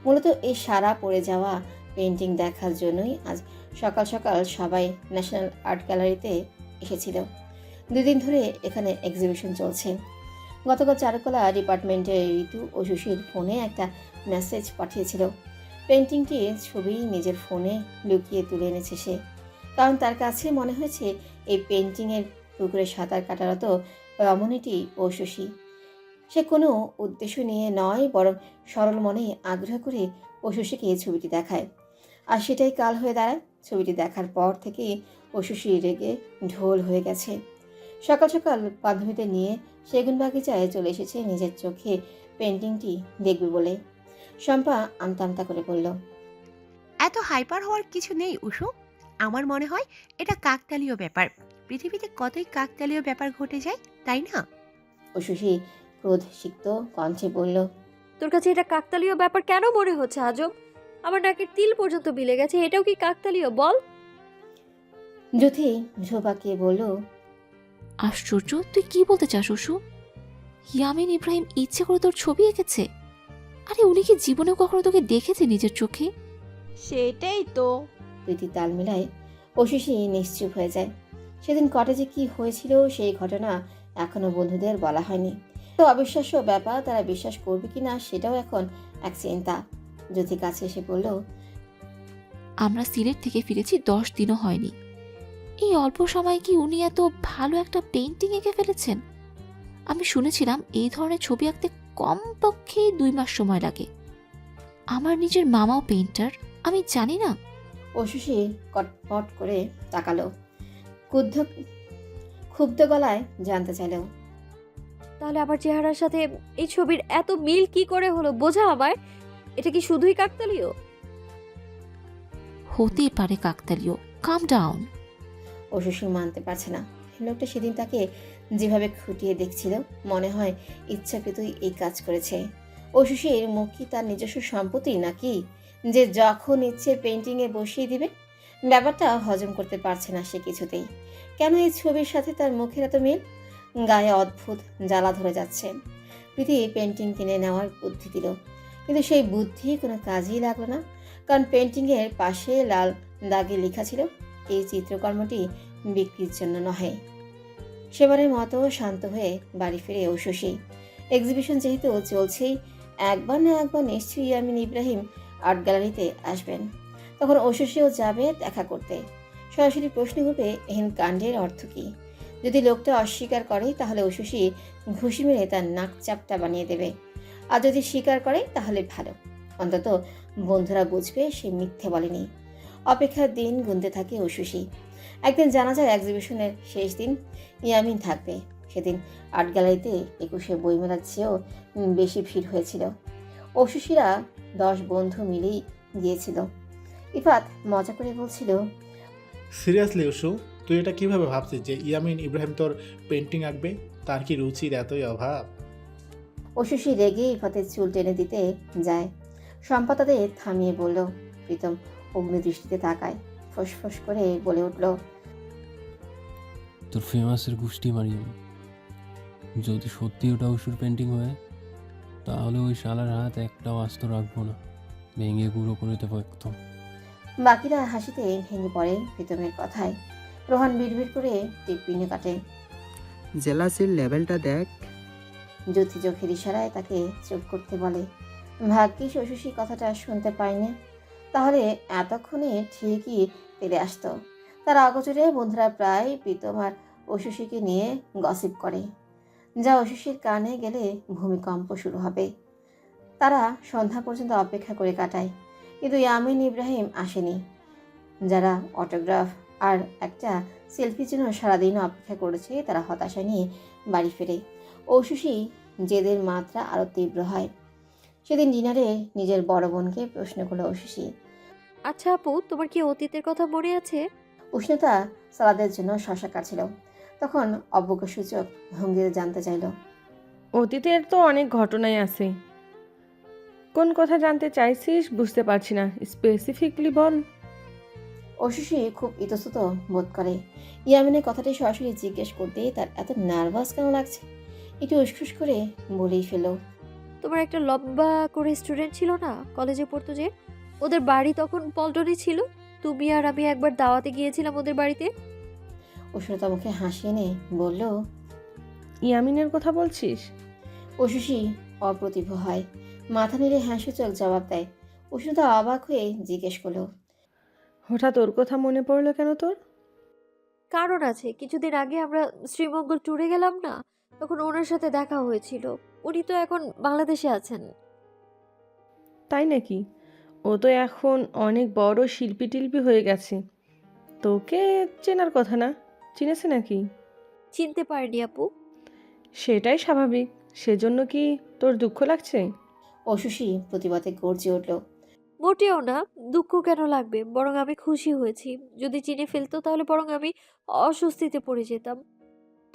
মূলত এই সারা পড়ে যাওয়া পেন্টিং দেখার জন্যই আজ সকাল সকাল সবাই ন্যাশনাল আর্ট গ্যালারিতে এসেছিল। 2 দিন ধরে এখানে এক্সিবিশন চলছে। গতকাল চারুকলা ডিপার্টমেন্টের ঋতু ঐশীর ফোনে একটা মেসেজ পাঠিয়েছিল। পেন্টিংটির ছবি নিজের ফোনে লুকিয়ে তুলে এনেছে সে, কারণ তার কাছে মনে হয়েছে এই পেন্টিংয়ের পুকুরে সাঁতার কাটারত রমণীটি ঐশী। সে কোনো উদ্দেশ্য নিয়ে নয়, বরং সরল মনে আগ্রহ করে ঐশীকে ছবিটি দেখায়। আর সেটাই কাল হয়ে দাঁড়ায়। ছবিটি দেখার পর থেকেই ঐশী রেগে ঢোল হয়ে গেছে। সকাল সকাল বান্ধবীদের নিয়ে সেগুন বাগিচায় চলে এসেছে নিজের চোখে পেন্টিংটি দেখবে বলে। শম্পা আমতা আমতা করে বলল, এত হাইপার হওয়ার কিছু নেই উষু। আমার মনে হয় এটা কাকতালীয় ব্যাপার। পৃথিবীতে কতই কাকতালীয় ব্যাপার ঘটে যায়, তাই না? ঐশী ক্রোধ সিক্ত কণ্ঠে বলল, তোর কাছে এটা কাকতালীয় ব্যাপার কেন মনে হচ্ছে আজব? আমার নাকের তিল পর্যন্ত বিলে গেছে, এটাও কি কাকতালীয় বল? জ্যোতি ঝোপাকিয়ে বলল, আশ্চর্য, তুই কি বলতে চাস অশু? ইয়ামিন ইব্রাহিম ইচ্ছে করে তোর ছবি এঁকেছে? আরে উনি কি জীবনেও কখনো তোকে দেখেছে নিজের চোখে? সেটাই তো। প্রীতি তাল মিলায়। ঐশী নিশ্চুপ হয়ে যায়। সেদিন কটেজে কি হয়েছিল সেই ঘটনা এখনো বন্ধুদের বলা হয়নি। তো অবিশ্বাস্য ব্যাপার, তারা বিশ্বাস করবে কিনা সেটাও এখন এক চিন্তা। জ্যোতি কাছে এসে বলল, আমরা সিলেট থেকে ফিরেছি 10 দিনও হয়নি। এই অল্প সময় কি উনি এত ভালো একটা পেন্টিং এঁকে ফেলেছেন? আমি শুনেছিলাম এই ধরনের ছবি আঁকতে কমপক্ষে 2 মাস সময় লাগে। আমার নিজের মামাও পেইন্টার, আমি জানি না। ঐশী কটপট করে তাকালো। ক্ষুব্ধ গলায় জানতে চাইল, তাহলে আমার চেহারার সাথে এই ছবির এত মিল কি করে হলো? বোঝা আমায়, এটা কি শুধুই কাকতালীয়? হতে পারে কাকতালীয়। কাম ডাউন। ঐশী মানতে পারছে না। লোকটা সেদিন তাকে যেভাবে খুঁটিয়ে দেখছিল, মনে হয় ইচ্ছাকৃতই এই কাজ করেছে। ঐশীর মুখ কি তার নিজস্ব সম্পত্তি নাকি, যে যখন ইচ্ছে পেন্টিংয়ে বসিয়ে দিবে? ব্যাপারটা হজম করতে পারছে না সে কিছুতেই। কেন এই ছবির সাথে তার মুখের এত মিল? গায়ে অদ্ভুত জ্বালা ধরে যাচ্ছে। প্রীতি পেন্টিং কিনে নেওয়ার বুদ্ধি দিল, কিন্তু সেই বুদ্ধি কোনো কাজেই লাগলো না। কারণ পেন্টিংয়ের পাশে লাল দাগে লেখা ছিল, এই চিত্রকর্মটি বিক্রির জন্য নহে। সেবারের মতো শান্ত হয়ে বাড়ি ফিরে ঐশী। এক্সিবিশন যেহেতু চলছেই, একবার না একবার নিশ্চয়ই ইয়ামিন ইব্রাহিম আর্ট গ্যালারিতে আসবেন। তখন ঐশসীও যাবে দেখা করতে। সরাসরি প্রশ্ন করবে এহেন কাণ্ডের অর্থ কী। যদি লোকটা অস্বীকার করে তাহলে ঐশসী ঘুষি মেরে তার নাক চাপটা বানিয়ে দেবে, আর যদি স্বীকার করে তাহলে ভালো, অন্তত বন্ধুরা বুঝবে সে মিথ্যে বলেনি। অপেক্ষার দিন গুনতে থাকে ঐশসী। একদিন জানাজার এক্সিবিশনের শেষ দিন, ইয়ামিন থাকবে। সেদিন আর্ট গ্যালারিতে 21শে বইমেলার চেয়েও বেশি ভিড় হয়েছিল। ঐশসীরা 10 বন্ধু মিলেই গিয়েছিল। ইফাত মজা করে বলছিল, সিরিয়াসলি উশু, তুই এটা কিভাবে ভাবছিস যে ইয়ামিন ইব্রাহিম তোর পেন্টিং আঁকবে? তার কি রুচির এতই অভাব? ঐশসী রেগে ইফাতের চুল টেনে দিতে যায়। শম্পা তাদের থামিয়ে বলল। প্রীতম অগ্নিদৃষ্টিতে তাকায়, ফোঁস করে বলে উঠল, তোর ফেমাসের গুষ্টি মারিয়ে যদি সত্যি ওটা অসুর পেন্টিং হয়, তাহলে ওই শালার হাত একটাও আস্ত রাখবো না, ভেঙে গুঁড়ো করে দেবো একদম। বাকিরা হাসিতে ভেঙে পড়ে প্রীতমের কথায়। রোহান বিড়বিড় করে টিকপিনে কাটে। জেলাসির লেভেলটা দেখ। জ্যোতি চোখের ইশারায় তাকে চুপ করতে বলে। ভাগ্যিস ঐশসী কথাটা শুনতে পায়নি, তাহলে এতক্ষণে ঠিকই তেলে আসতো। তার অগোচরে বন্ধুরা প্রায় প্রীতম আর ঐশসীকে নিয়ে গসিপ করে, যা ঐশসীর কানে গেলে ভূমিকম্প শুরু হবে। তারা সন্ধ্যা পর্যন্ত অপেক্ষা করে কাটায়, কিন্তু ইয়ামিন ইব্রাহিম আসেনি। যারা অটোগ্রাফ আর একটা সেলফির জন্য সারাদিন অপেক্ষা করেছে তারা হতাশা নিয়ে বাড়ি ফেরে। ঐশসী জেদের মাত্রা আরও তীব্র হয়। সেদিন ডিনারে নিজের বড় বোনকে প্রশ্ন করলো ঐশসী। আচ্ছা আপু, তোমার কি অতীতের কথা মনে আছে? উষ্ণতা সালাদের জন্য শশা কাটছিল, তখন অবজ্ঞাসূচক ভঙ্গিতে জানতে চাইল। অতীতের তো অনেক ঘটনাই আছে, কোন কথা জানতে চাইছিস বুঝতে পারছি না, স্পেসিফিকলি বল। ঐশসী খুব ইতস্তত বোধ করে। ইয়ামিনের কথাটি সরাসরি জিজ্ঞেস করতে তার এত নার্ভাস কেন লাগছে। একটু উসখুস করে বলেই ফেলো, তোমার একটা লম্বা করে স্টুডেন্ট ছিল না কলেজে পড়তো যে, ওদের বাড়ি তখন পল্টনে ছিল। তুমি আর আমি একবার দাওয়াতে গিয়েছিলাম ওদের বাড়িতে। উষ্ণতা মুখে হাসি এনে বলল, ইয়ামিনের কথা বলছিস? ঐশসী অপ্রতিভ হয়, মাথা নেড়ে হ্যাঁসূচক জবাব দেয়। উষ্ণতা অবাক হয়ে জিজ্ঞেস করলো, হঠাৎ ওর কথা মনে পড়লো কেন তোর? কারণ আছে, কিছুদিন আগে আমরা শ্রীমঙ্গল ট্যুরে গেলাম না, তখন ওনার সাথে দেখা হয়েছিল। উনি তো এখন বাংলাদেশে আছেন। তাই নাকি? ও তো এখন অনেক বড় শিল্পী টিল্পী হয়ে গেছে, তোকে চেনার কথা না, চিনেছে নাকি? চিনতে পারিনি আপু। সেটাই স্বাভাবিক, সেজন্য কি তোর দুঃখ লাগছে? ঐশসী প্রতিবাদে গর্জে উঠল, মোটেও না, দুঃখ কেন লাগবে, বরং আমি খুশি হয়েছি। যদি চিনে ফেলতো তাহলে বরং আমি অস্বস্তিতে পড়ে যেতাম।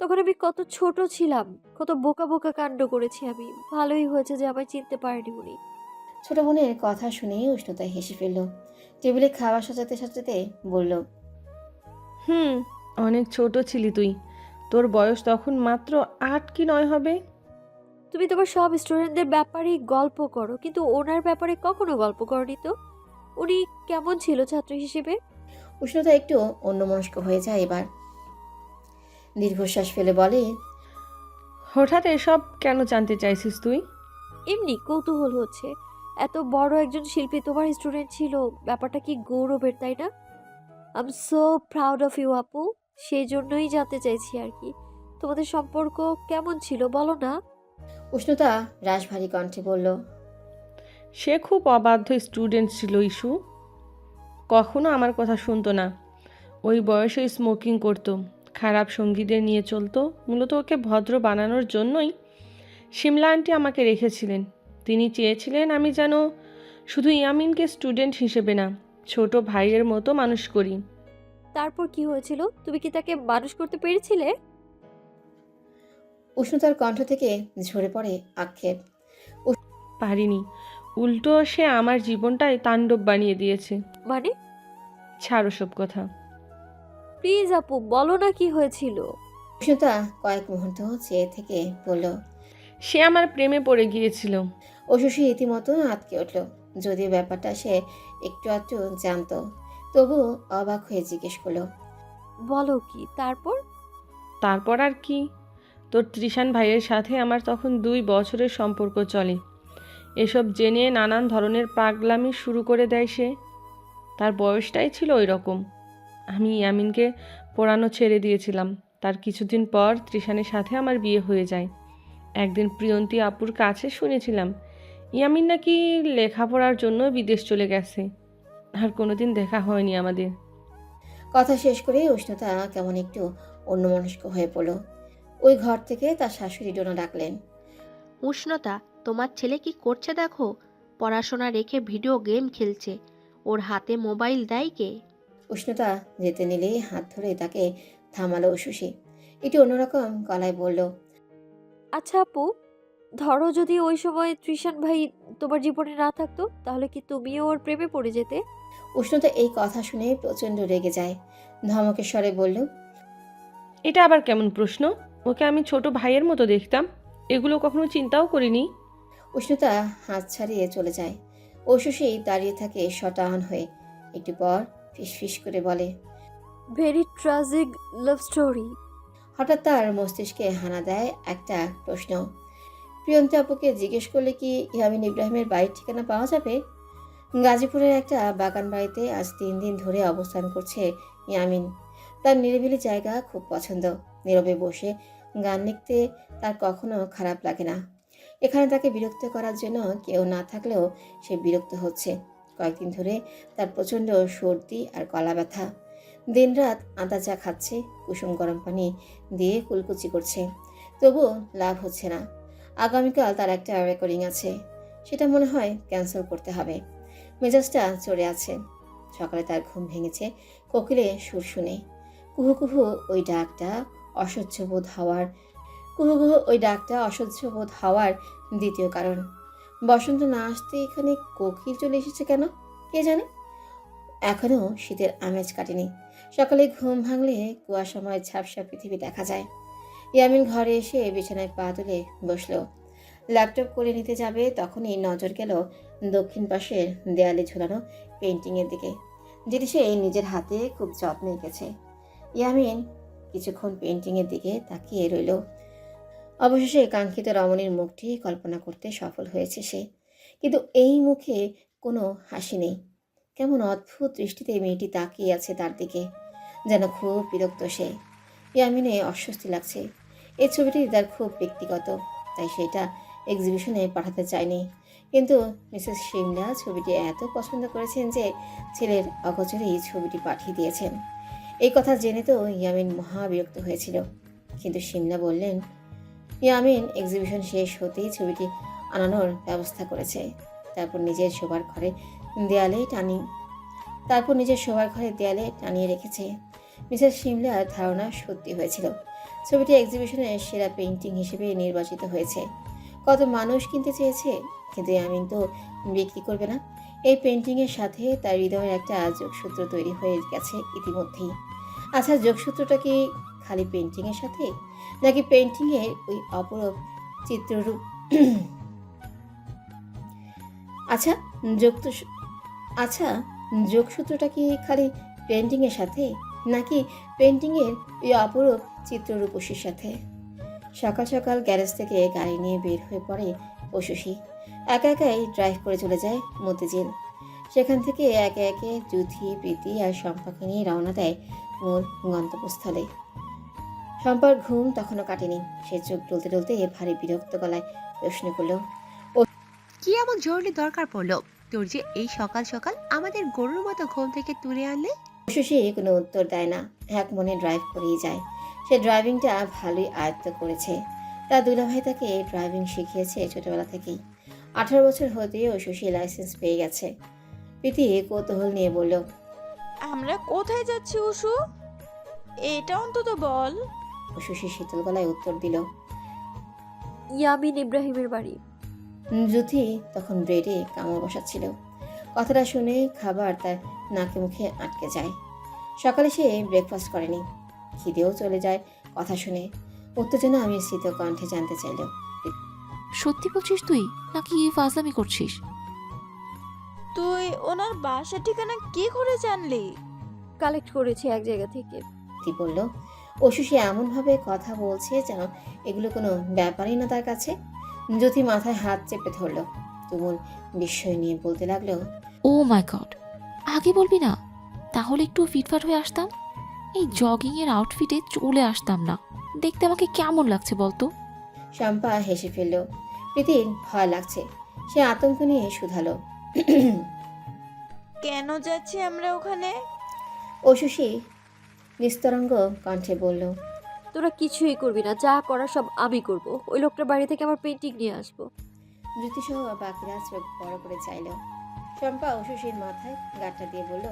তখন আমি কত ছোট ছিলাম, কত বোকা বোকা কাণ্ড করেছি আমি। ভালোই হয়েছে যে আমায় চিনতে পারেনি উনি। ছোট বোনের কথা শুনে উষ্ণতায় হেসে ফেলল। টেবিলে খাবার সাজাতে বলল, অনেক ছোট ছিলি তুই, তোর বয়স তখন মাত্র 8 কি 9 হবে। তুমি তোমার সব স্টুডেন্টদের ব্যাপারেই গল্প করো, কিন্তু ওনার ব্যাপারে কখনো গল্প করনি তো। উনি কেমন ছিল ছাত্র হিসেবে? উষ্ণতা একটু অন্যমনস্ক হয়ে যায় এবার। দীর্ঘশ্বাস ফেলে বলে, হঠাৎ এসব কেন জানতে চাইছিস তুই? এমনি কৌতূহল হচ্ছে। এত বড় একজন শিল্পী তোমার স্টুডেন্ট ছিল, ব্যাপারটা কি গৌরবের, তাই না? I am so proud of you আপু। সেই জন্যই জানতে চাইছি আর কি, তোমাদের সম্পর্ক কেমন ছিল বলো না। উষ্ণতা রাশভারী কণ্ঠে বলল, সে খুব অবাধ্য স্টুডেন্ট ছিল ইস্যু, কখনো আমার কথা শুনতো না। ওই বয়সে স্মোকিং করতো, খারাপ সঙ্গীদের নিয়ে চলতো। মূলত ওকে ভদ্র বানানোর জন্যই শিমলা আন্টি আমাকে রেখেছিলেন। তিনি চেয়েছিলেন আমি যেন শুধু ইয়ামিনকে স্টুডেন্ট হিসেবে না, ছোট ভাইয়ের মতো মানুষ করি। তারপর কি হয়েছিল? তুমি কি তাকে মানুষ করতে পেরেছিলে? উষ্ণতার কণ্ঠ থেকে ঝরে পড়ে আক্ষেপ। পারিনি, উল্টো সে আমার জীবনটাই তাণ্ডব বানিয়ে দিয়েছে। মানে? ছাড়ো সব কথা, প্লিজ আপু বলো না কি হয়েছিল। উষ্ণতা কয়েক মুহূর্ত চেয়ে থেকে বলল, সে আমার প্রেমে পড়ে গিয়েছিল। ঐশসী রীতিমতো আটকে উঠল। যদিও ব্যাপারটা সে একটু আধটু জানতো, তবু অবাক হয়ে জিজ্ঞেস করলো, বলো কি তারপর? তারপর আর কি, তোর ত্রিশান ভাইয়ের সাথে আমার তখন 2 বছরের সম্পর্ক চলে। এসব জেনে নানান ধরনের পাগলামি শুরু করে দেয় সে। তার বয়সটাই ছিল ওই রকম। আমি ইয়ামিনকে পড়ানো ছেড়ে দিয়েছিলাম। তার কিছুদিন পর তৃষানের সাথে আমার বিয়ে হয়ে যায়। একদিন প্রিয়ন্তী আপুর কাছে শুনেছিলাম ইয়ামিন নাকি লেখাপড়ার জন্য বিদেশ চলে গেছে। আর কোনোদিন দেখা হয়নি আমাদের। কথা শেষ করে উষ্ণতা কেমন একটু অন্যমনস্ক হয়ে পড়ল। ওই ঘর থেকে তার শাশুড়ি ডোনা ডাকলেন। উষ্ণতা, তোমার ছেলে কি করছে দেখো। পড়াশোনা রেখে ভিডিও গেম খেলছে। ওর হাতে মোবাইল দেয় কে? উষ্ণতা যেতে নিলেই হাত ধরে তাকে থামালো শশী। একটু অন্যরকম গলায় বলল, আচ্ছা আপু, ধরো যদি ওই সময় তৃষান ভাই তোমার জীবনে না থাকতো, তাহলে কি তুমিও ওর প্রেমে পড়ে যেতে? উষ্ণতা এই কথা শুনে প্রচণ্ড রেগে যায়। ধমকের স্বরে বলল, এটা আবার কেমন প্রশ্ন? ওকে আমি ছোট ভাইয়ের মতো দেখতাম। এগুলো কখনো চিন্তাও করিনি। উষ্ণতা হাত ছাড়িয়ে চলে যায়। ও শশী দাঁড়িয়ে থাকে শটান হয়ে। একটু পর ফিসফিস করে বলে, ভেরি ট্রাজিক লাভ স্টোরি। হঠাৎ তার মস্তিষ্কে হানা দেয় একটা প্রশ্ন। প্রিয়ন্তী আপুকে জিজ্ঞেস করলে কি ইয়ামিন ইব্রাহিমের বাড়ির ঠিকানা পাওয়া যাবে? গাজীপুরের একটা বাগান বাড়িতে আজ 3 দিন ধরে অবস্থান করছে ইয়ামিন। তার নিরিবিলি জায়গা খুব পছন্দ। নীরবে বসে গান লিখতে তার কখনো খারাপ লাগে না। এখানে তাকে বিরক্ত করার জন্য কেউ না থাকলেও সে বিরক্ত হচ্ছে। কয়েকদিন ধরে তার প্রচণ্ড সর্দি আর গলা ব্যথা। দিনরাত আদা চা খাচ্ছে, কুসুম গরম পানি দিয়ে কুলকুচি করছে, তবুও লাভ হচ্ছে না। আগামীকাল তার একটা রেকর্ডিং আছে, সেটা মনে হয় ক্যান্সেল করতে হবে। মেজাজটা চড়ে আছে। সকালে তার ঘুম ভেঙেছে কোকিলে সুর শুনে। কুহু কুহু ওই ডাকটা অসহ্য বোধ হওয়ার দ্বিতীয় কারণ। বসন্ত না আসতে এখানে কোকিল চলে এসেছে কেন কে জানে। এখনো শীতের আমেজ কাটেনি। সকালে ঘুম ভাঙলে কুয়াশাময় ঝাপসা পৃথিবী দেখা যায়। ইয়ামিন ঘরে এসে বিছানায় পা তুলে বসলো। ল্যাপটপ করে নিতে যাবে তখনই নজর গেল দক্ষিণ পাশের দেয়ালে ঝোলানো পেন্টিংয়ের দিকে, যেটি সে নিজের হাতে খুব যত্নে এঁকেছে। ইয়ামিন কিছুক্ষণ পেন্টিংয়ের দিকে তাকিয়ে রইল। অবশেষে কাঙ্ক্ষিত রমণীর মুখটি কল্পনা করতে সফল হয়েছে সে। কিন্তু এই মুখে কোনো হাসি নেই। কেমন অদ্ভুত দৃষ্টিতে মেয়েটি তাকিয়ে আছে তার দিকে, যেন খুব বিরক্ত সে। ইয়ামিনে অস্বস্তি লাগছে। এই ছবিটি তার খুব ব্যক্তিগত, তাই সেটা এক্সিবিশনে পাঠাতে চায়নি। কিন্তু মিসেস শিমলা ছবিটি এত পছন্দ করেছেন যে ছেলের অগোচরেই ছবিটি পাঠিয়ে দিয়েছেন। এই কথা জেনে তো ইয়ামিন মহা বিরক্ত হয়েছিল। কিন্তু শিমলা বললেন, ইয়ামিন এক্সিবিশন শেষ হতেই ছবিটি আনানোর ব্যবস্থা করেছে। তারপর নিজের শোবার ঘরে দেয়ালে টানিয়ে রেখেছে। মিসেস শিমলার ধারণা সত্যি হয়েছিল। ছবিটি এক্সিবিশনের সেরা পেইন্টিং হিসেবে নির্বাচিত হয়েছে। কত মানুষ কিনতে চেয়েছে, কিন্তু ইয়ামিন তো বিক্রি করবে না। এই পেইন্টিংয়ের সাথে তার হৃদয়ের একটা যোগসূত্র তৈরি হয়ে গেছে ইতিমধ্যেই। আচ্ছা, যোগসূত্রটা কি খালি পেইন্টিংয়ের সাথে, নাকি পেইন্টিংয়ের ওই অপরূপ চিত্ররূপ যোগসূত্রটা কি খালি পেইন্টিংয়ের সাথে, নাকি পেইন্টিংয়ের ওই অপরূপ চিত্ররূপসীর সাথে? সকাল সকাল গ্যারেজ থেকে গাড়ি নিয়ে বের হয়ে পড়ে পশুষী। একা একাই ড্রাইভ করে চলে যায় মতিঝিল। সেখান থেকে একে একে জুথি, প্রীতি আর শম্পাকে নিয়ে রওনা দেয় মূল গন্তব্যস্থলে। শম্পার ঘুম তখনও কাটেনি। সে চোখ ডলতে ডলতে ভারী বিরক্ত গলায় প্রশ্ন করল, কি এমন জরুরি দরকার পড়লো তোর যে এই সকাল সকাল আমাদের গরুর মতো ঘুম থেকে তুলে আনলে? শশী কোনো উত্তর দেয় না, এক মনে ড্রাইভ করেই যায়। সে ড্রাইভিংটা ভালোই আয়ত্ত করেছে। তার দুলাভাই তাকে ড্রাইভিং শিখিয়েছে ছোটবেলা থেকেই। 18 বছর হতেও শশী লাইসেন্স পেয়ে গেছে। প্রীতি কৌতূহল নিয়ে বলল, আমরা কোথায় যাচ্ছি উষু? এটা অন্তত বল। শশী শীতল গলায় উত্তর দিল, ইয়ামিন ইব্রাহিমের বাড়ি। জ্যোতি তখন ব্রেডে কামড় বসাচ্ছিল। কথাটা শুনে খাবার তার নাকে মুখে আটকে যায়। সকালে সে ব্রেকফাস্ট করেনি। খিদেও চলে যায় কথা শুনে। উত্তেজনা মিশ্রিত কণ্ঠে জানতে চাইল, সত্যি বলছিস তুই নাকি ফাজলামি করছিস? তুই ওনার বাসার ঠিকানা কি করে জানলি? কালেক্ট করেছি এক জায়গা থেকে। কি বলল? শশী এমনভাবে কথা বলছে যেন এগুলো কোনো ব্যাপারই না তার কাছে। জ্যোতি মাথায় হাত চেপে ধরল। তুমুল বিস্ময় নিয়ে বলতে লাগলো, ও মাই গড, আগে বলবি না? তাহলে একটু ফিটফাট হয়ে আসতাম। এই জগিংয়ের আউটফিটে চলে আসতাম না। দেখতে আমাকে কেমন লাগছে বলতো? শম্পা হেসে ফেলল। প্রীতির ভয় লাগছে, সে আতঙ্ক নিয়ে শুধালো। কেন যাচ্ছি আমরা ওখানে? অশুষি নিস্তরঙ্গ কণ্ঠে বলল। তোরা কিছুই করবি না, যা করার সব আমি করব। ওই লোকটার বাড়ি থেকে আমার পেন্টিং নিয়ে আসবো। জ্যোতিসহ বাকিরা চোখ বড় করে চাইল। শম্পা অশুষির মাথায় গাঁটটা দিয়ে বলল,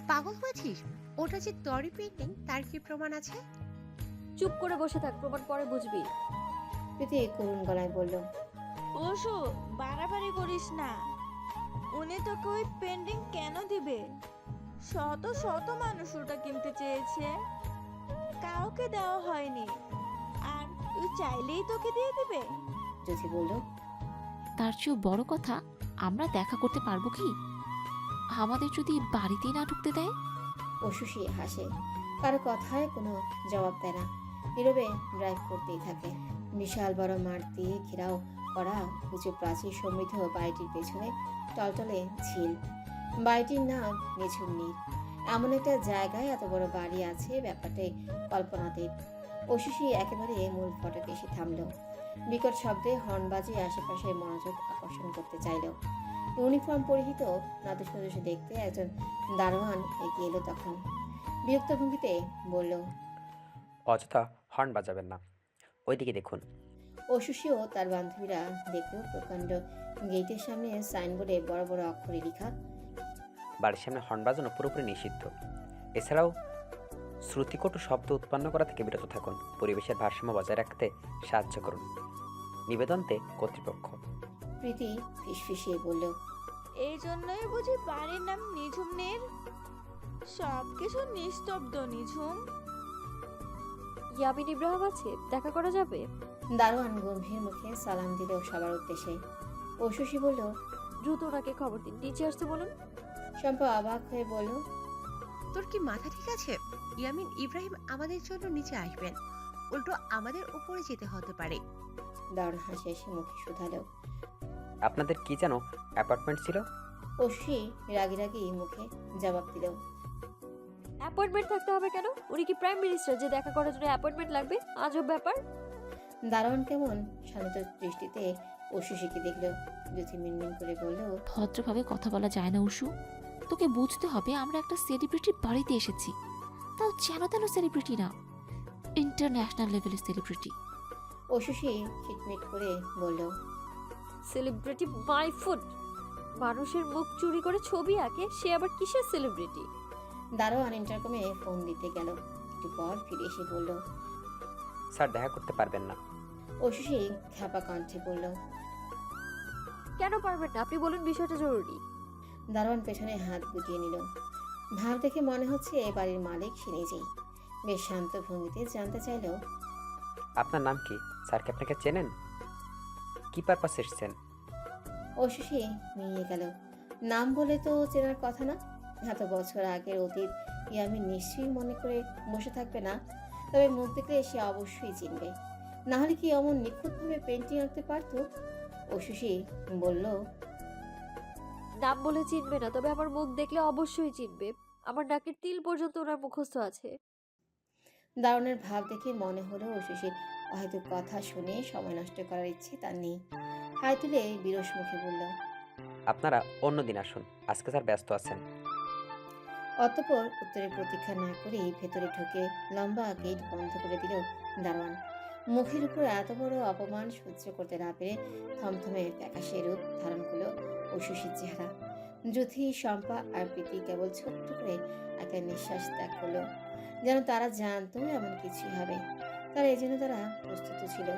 পাগল হয়েছিস? ওটা যে তরি পেন্টিং, তার কি প্রমাণ আছে? চুপ করে বসে থাক, প্রমাণ পরে বুঝবি। প্রীতি করুণ গলায় বলল। ওশো, বাড়াবাড়ি করিস না। উনি তোকে ওই পেন্টিং কেন দিবে? শত শত মানুষ ওটা কিনতে চেয়েছে, কাউকে দেওয়া হয়নি, আর তুই চাইলেই তোকে দিয়ে দিবে? জ্যোতি বলল, তার চেয়েও বড় কথা, আমরা দেখা করতে পারবো কি? আমাদের যদি বাড়িতেই না ঢুকতে দেয়? অশুষি হাসে, কারো কথায় কোনো জবাব দেয় না, নীরবে ড্রাইভ করতেই থাকে। বিশাল বড় মাঠ দিয়ে ঘেরাও করা উঁচু প্রাচীর সমৃদ্ধ বাড়িটির পেছনে টলটলে ঝিল। বাড়িটির নাম নিঝুম নীর। এমন একটা জায়গায় এত বড় বাড়ি আছে, ব্যাপারটাই কল্পনাতীত। অশুষি একেবারে মূল ফটকে এসে থামল। বিকট শব্দে হর্ন বাজিয়ে আশেপাশে মনোযোগ আকর্ষণ করতে চাইল। ইউনিফর্ম পরিহিত নাদুস নাদুস দেখতে একজন দারোয়ান এগিয়ে এলো তখন। বিরক্ত ভঙ্গিতে বলল, অযথা হর্ন বাজাবেন না, ওইদিকে দেখুন। অশুষিও তার বান্ধবীরা দেখল প্রকাণ্ড গেটের সামনে সাইনবোর্ডে বড় বড় অক্ষরে লেখা, বাড়ির সামনে হর্ন বাজানো পুরোপুরি নিষিদ্ধ। এছাড়াও শ্রুতিকটু শব্দ উৎপন্ন করা থেকে বিরত থাকুন। পরিবেশের ভারসাম্য বজায় রাখতে সাহায্য করুন। নিবেদনতে কর্তৃপক্ষ। প্রীতি ফিসফিসিয়ে বলল, এই জন্যই বুঝি বাড়ির নাম নিঝুম নীর? সবকিছু নিস্তব্ধ, নিঝুম। ইয়ামিন ইব্রাহিম আছে, দেখা করা যাবে? দারোয়ান গম্ভীর মুখে সালাম দিল সবার উদ্দেশ্যে। অশুষি বলল, দ্রুত ওনাকে খবর দিন, নিচে আসতে বলুন। শম্পা অবাক হয়ে বলল, তোর কি মাথা ঠিক আছে? ইয়ামিন ইব্রাহিম আমাদের জন্য নিচে আসবেন, উল্টো আমাদের উপরে যেতে হতে পারে। দারুণ হাসি এসে মুখে শুধালো, আপনাদের কি যেন অ্যাপার্টমেন্ট ছিল? অশুষি রাগি রাগি মুখে জবাব দিল, অ্যাপয়েন্টমেন্ট থাকতে হবে কেন? উনি কি প্রাইম মিনিস্টার যে দেখা করার জন্য অ্যাপয়েন্টমেন্ট লাগবে? আজব ব্যাপার। দারোয়ান কেমন শান্ত দৃষ্টিতে অশুষিকে দেখল। জ্যোতি মিনমিন করে বলল, ভদ্রভাবে কথা বলা যায় না উষু? তোকে বুঝতে হবে আমরা একটা সেলিব্রিটির বাড়িতে এসেছি, তাও যেন তেন সেলিব্রিটি না, ইন্টারন্যাশনাল লেভেলের সেলিব্রিটি। অশুষি খিটমিট করে বলল, সেলিব্রিটি মাই ফুড। মানুষের মুখ চুরি করে ছবি আঁকে, সে আবার কিসের সেলিব্রিটি? দারোয়ান ইন্টারকমে ফোন দিতে গেল, একটু পর ফিরে এসে বলল, স্যার দেখা করতে পারবেন না। অশুষি খ্যাপা কণ্ঠে বলল, কেন পারবেন না? আপনি বলুন, বিষয়টা জরুরি। দারোয়ান পেছনে হাত গুটিয়ে নিল। ভাব দেখে মনে হচ্ছে এ বাড়ির মালিক সে নিজেই। বেশ শান্ত ভঙ্গিতে জানতে চাইল, আপনার নাম কি? স্যার কি আপনাকে চেনেন? কি পারপাস এসেছেন? অশুষি মিলিয়ে গেল। নাম বলে তো চেনার কথা না, এত বছর আগের অতীত ইয়ামিন নিশ্চয়ই মনে করে বসে থাকবে না। তবে মুখ দেখলে সে অবশ্যই চিনবে, না হলে কি এমন নিখুঁতভাবে পেন্টিং আঁকতে পারতো? অশুষি বলল, নাম বলে চিনবে না, তবে আমার মুখ দেখলে অবশ্যই চিনবে। আমার নাকের তিল পর্যন্ত ওনার মুখস্থ আছে। দারুণের ভাব দেখে মনে হলো অশুষির হয়তো কথা শুনে সময় নষ্ট করার ইচ্ছে তার নেই। হাই তুলে বিরস মুখে বলল, আপনারা অন্যদিন আসুন, আজকে স্যার ব্যস্ত আছেন। অতঃপর উত্তরের প্রতীক্ষা না করেই ভেতরে ঢুকে লম্বা গেট বন্ধ করে দিল দারোয়ান। মুখের উপর এত বড় অপমান সহ্য করতে না পেরে থমথমে ফ্যাকাশে রূপ ধারণ করলো অশুষির চেহারা। জ্যোতি, শম্পা আর প্রীতি কেবল ছোট্ট করে একটা নিঃশ্বাস ত্যাগ করলো, যেন তারা জানতো এমন কিছুই হবে। তারা এই জন্য তারা প্রস্তুত ছিল।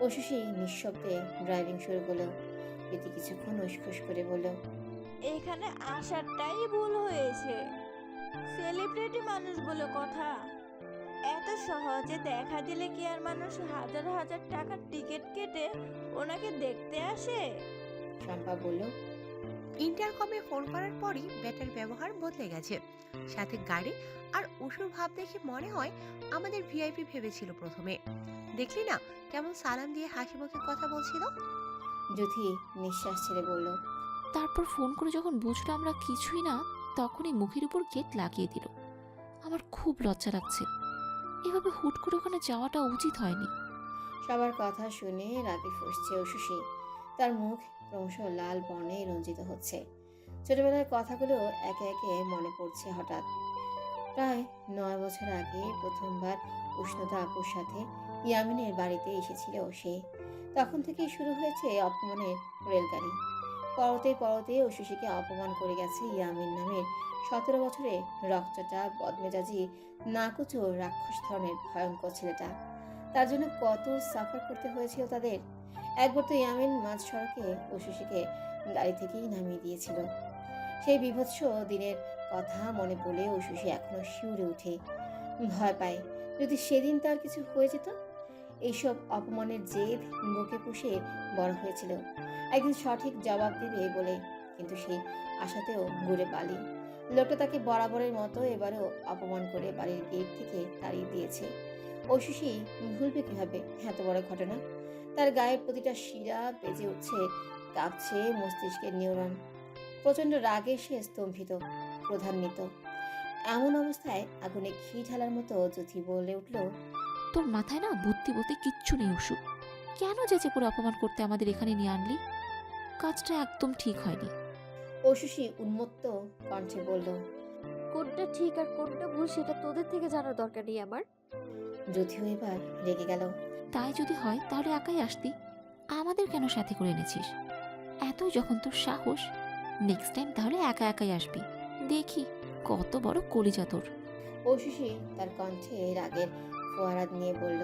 অশুষি নিঃশব্দে ড্রাইভিং শুরু করলো। প্রীতি কিছুক্ষণ উসখুস করে বলল, এখানে আসারটাই ভুল হয়েছে। সেলিব্রিটি মানুষ বলে কথা, এত সহজে দেখা দিলে কি আর মানুষ হাজার হাজার টাকার টিকিট কেটে ওনাকে দেখতে আসে? শম্পা বলল, ইন্টারকমে ফোন করার পরই ব্যাটার ব্যবহার বদলে গেছে, সাথে গাড়ি আর উষুর ভাব দেখে মনে হয় আমাদের ভিআইপি ভেবেছিল প্রথমে। দেখলি না কেমন সালাম দিয়ে হাসি মুখে কথা বলছিল? জ্যোতি নিঃশ্বাস ছেড়ে বলল, তারপর ফোন করে যখন বুঝলো আমরা কিছুই না, তখনই মুখের উপর গেট লাগিয়ে দিল। আমার খুব লজ্জা লাগছে। এভাবে হুট করে ওখানে যাওয়াটা উচিত হয়নি। সবার কথা শুনে রাগে ফুঁসছে উশুশি। তার মুখ ক্রমশ লাল বর্ণে রঞ্জিত হচ্ছে। ছোটবেলার কথাগুলো একে একে মনে পড়ছে হঠাৎ। প্রায় 9 বছর আগে প্রথমবার উষ্ণতা আপুর সাথে ইয়ামিনের বাড়িতে এসেছিল সে। তখন থেকেই শুরু হয়েছে অপমানের রেলগাড়ি। পরতে পরতে উশুশিকে অপমান করে গেছে ইয়ামিন নামের 17 বছরে রক্তটা বদমেজাজি নাকুচো রাক্ষস ধরনের ভয়ঙ্কর ছেলেটা। তার জন্য কত সাফার করতে হয়েছিল তাদের। একবার তো ইয়ামিন মাঝ সড়কে উশুশিকে গাড়ি থেকেই নামিয়ে দিয়েছিল। সেই বীভৎস দিনের কথা মনে পড়লে উশুশি এখনো শিউরে ওঠে, ভয় পায় যদি সেদিন তার কিছু হয়ে যেত। এইসব অপমানের জেদ বুকে পুষে বড় হয়েছিল, একদিন সঠিক জবাব দেবে বলে, কিন্তু সেই আশাতেও ঘুরে পালি। লোকটা তাকে বরাবরের মতো এবারও অপমান করে বাড়ির গেট থেকে তাড়িয়ে দিয়েছে। উশুশি ভুলবে কিভাবে এত বড় ঘটনা? তার গায়ের প্রতিটা শিরা বেজে উঠছে, কাঁপছে মস্তিষ্কের নিউরন। প্রচন্ড রাগে সে স্তম্ভিত, ক্রোধান্বিত। এমন অবস্থায় আগুনে ঘি ঢালার মতো জ্যোতি বলে উঠল, তোর মাথায় না বুদ্ধি বলতে কিচ্ছু নেই উষু। কেন যেচে করে অপমান করতে আমাদের এখানে নিয়ে আনলি? কাজটা একদম ঠিক হয়নি। উশুশি উন্মত্ত কণ্ঠে বলল, কোনটা ঠিক আর কোনটা ভুল সেটা তোদের থেকে জানার দরকার নেই আমার। জ্যোতিও এবার রেগে গেল। তাই যদি হয় তাহলে একাই আসতি, আমাদের কেন সাথে করে এনেছিস? এতই যখন তোর সাহস, নেক্সট টাইম তাহলে একা একাই আসবি। দেখি কত বড় কলিজা তোর। উশুশি তার কণ্ঠে রাগের ফোয়ারা নিয়ে বলল,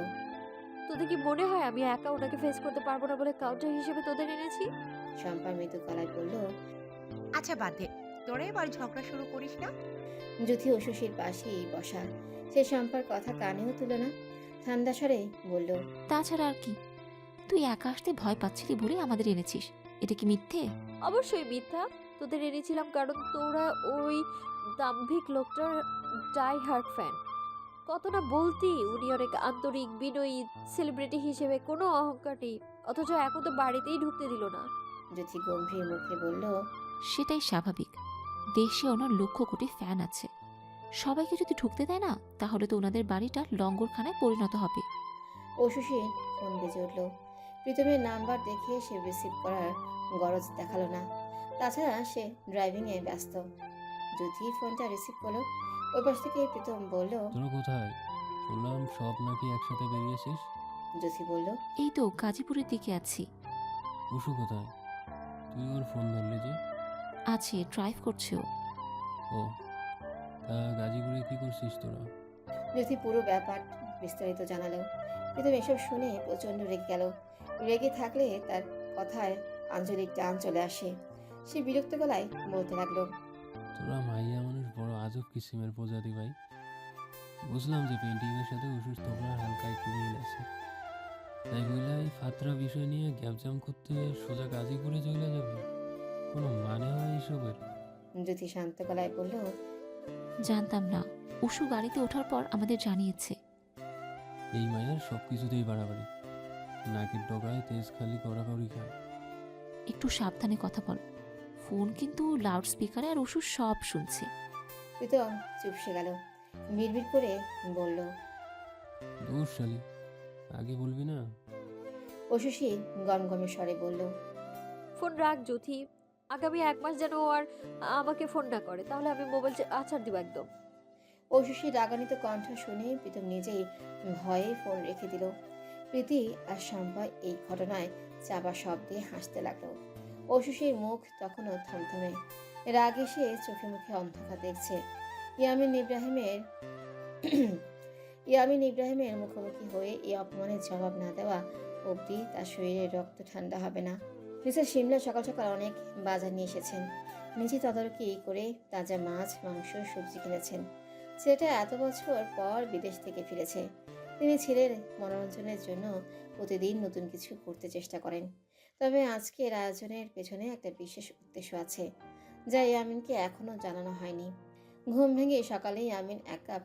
তোদের কি মনে হয় আমি একা ওনাকে ফেস করতে পারবো না বলে কাউন্টার হিসেবে তোদের এনেছি? শম্পা মৃদু গলায় বলল, আচ্ছা বাদ দে, তোরা এবার ঝগড়া শুরু করিস না। জ্যোতি উশুশির পাশেই বসা, সে শম্পার কথা কানেও তুলে না, ঠান্ডা স্বরে বলল, তাছাড়া আর কি? তুই একা আসতে ভয় পাচ্ছিলি বলে আমাদের এনেছিস, এটা কি মিথ্যে? অবশ্যই মিথ্যা। তোদের এনেছিলাম কারণ তোরা ওই দাম্ভিক লোকটার ডাই হার্ট ফ্যান। কত না বলতি উনি অনেক আন্তরিক, বিনয়ী, সেলিব্রিটি হিসেবে কোনো অহংকার নেই, অথচ এখন তো বাড়িতেই ঢুকতে দিল না। জ্যোতি গম্ভীর মুখে বলল, সেটাই স্বাভাবিক। দেশে ওনার লক্ষ কোটি ফ্যান আছে, সবাইকে যদি ঢুকতে দেয় না তাহলে তো ওনাদের বাড়িটা লঙ্গরখানায় পরিণত হবে। উশুশির ফোন বেজে উঠল। প্রীতমের নাম্বার দেখে সে রিসিভ করার গরজ দেখালো না, তাছাড়া সে ড্রাইভিংয়ে ব্যস্ত। জ্যোতি ফোনটা রিসিভ করলো। ওই পাশ থেকে প্রীতম বলল, তোরা কোথায়? শুনলাম সব নাকি একসাথে বেরিয়েছিস। জ্যোতি বলল, এই তো গাজীপুরের দিকে আছি। উষু কোথায়? তুই ওর ফোন ধরলি যে? আছে, ড্রাইভ করছে ও। ও, তা গাজীপুরে কি করছিস তোরা? জ্যোতি পুরো ব্যাপার বিস্তারিত জানালো। প্রীতম এসব শুনে প্রচন্ড রেগে গেল। রেগে থাকলে তার কথায় আঞ্চলিক টান চলে আসে। সে বিরক্ত গলায় বলতে লাগলো, তোরা মাইয়া মানুষ বড় আজব কিসিমের প্রজাতি ভাই। বুঝলাম যে পেন্টিংয়ের সাথে উষুর তোমরা হালকা একটু মিল আছে, তাই বইলা এই ফাতরা বিষয় নিয়ে গ্যাপজাম করতে সোজা গাজীপুরে চলে যাবে? কোনো মানে হয় এসবের? জ্যোতি শান্ত গলায় বলল, জানতাম না। উষু গাড়িতে ওঠার পর আমাদের জানিয়েছে। এই মায়ের সব কিছুতেই বাড়াবাড়ি, নাকের ডগায় তেজ খালি কড়াকড়ি খায়। একটু সাবধানে কথা বল, ফোন কিন্তু লাউড স্পিকারে আর উষু সব শুনছে। প্রীতম চুপসে গেল, বিড়বিড় করে বলল, দূর শালি, আগে বলবি না? উশুশি গমগমে স্বরে বলল, ফোন রাখ জ্যোতি, আগামী 1 মাস যেন ও আর আমাকে ফোন না করে, তাহলে আমি মোবাইল আছাড় দিব একদম। উশুশি রাগান্বিত কণ্ঠ শুনে প্রীতম নিজেই ভয়ে ফোন রেখে দিল। প্রীতি আর শম্পা এই ঘটনায় চাপা শব্দে হাসতে লাগলো। উশুশির মুখ তখনও থমথমে, রাগ এসে চোখে মুখে অন্ধকার দেখছে। ইয়ামিন ইব্রাহিমের মুখোমুখি হয়ে এই অপমানের জবাব না দেওয়া অবধি তার শরীরে রক্ত ঠান্ডা হবে না। মিসেস শিমলা সকাল সকাল অনেক বাজার নিয়ে এসেছেন, নিজে তদারকি করে তাজা মাছ, মাংস, সবজি কিনেছেন। ছেলেটা এত বছর পর বিদেশ থেকে ফিরেছে। তিনি ছেলের মনোরঞ্জনের জন্য প্রতিদিন নতুন কিছু করতে চেষ্টা করেন। তবে আজকের আয়োজনের পেছনে একটা বিশেষ উদ্দেশ্য আছে, যা ইয়ামিনকে এখনো জানানো হয়নি। ঘুম ভেঙে সকালে ইয়ামিন 1 কাপ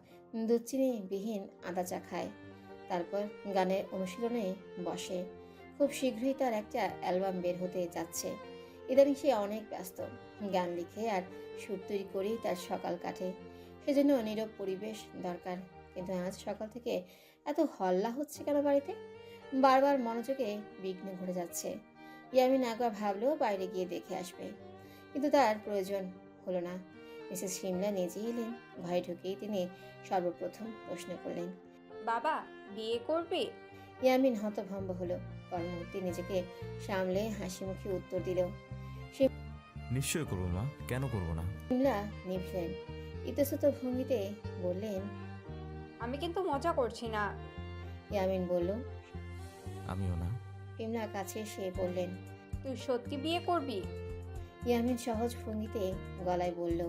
দুধ চিনি বিহীন আদা চা খায়, তারপর গানের অনুশীলনে বসে। খুব শীঘ্রই তার একটা অ্যালবাম বের হতে যাচ্ছে। ইদানিং সে অনেক ব্যস্ত, গান লিখে আর সুর তৈরি করেই তার সকাল কাটে। সেজন্য নীরব পরিবেশ দরকার। কিন্তু আজ সকাল থেকে এত হল্লা হচ্ছে কেন বাড়িতে? বারবার মনোযোগে বিঘ্ন ঘটে যাচ্ছে। ইয়ামিন একবার ভাবলেও বাইরে গিয়ে দেখে আসবে, কিন্তু তার প্রয়োজন হলো না। মিসেস সিমলা নিজেই এলেন। ঘরে ঢুকেই তিনি সর্বপ্রথম প্রশ্ন করলেন, বাবা বিয়ে করবে? ইয়ামিন হতভম্ব হলো। পরমুহূর্তে নিজেকে সামলে হাসি মুখে উত্তর দিল। নিশ্চয়ই করবো মা, কেন করবো না? সিমলা নিভলেন। ইতস্তত ভঙ্গিতে বললেন, আমি কিন্তু মজা করছি না। ইয়ামিন বলল। আমিও না। সিমলা কাছে এসে বললেন, তুই সত্যি বিয়ে করবি? ইয়ামিন সহজ ভঙ্গিতে গলায় বলল,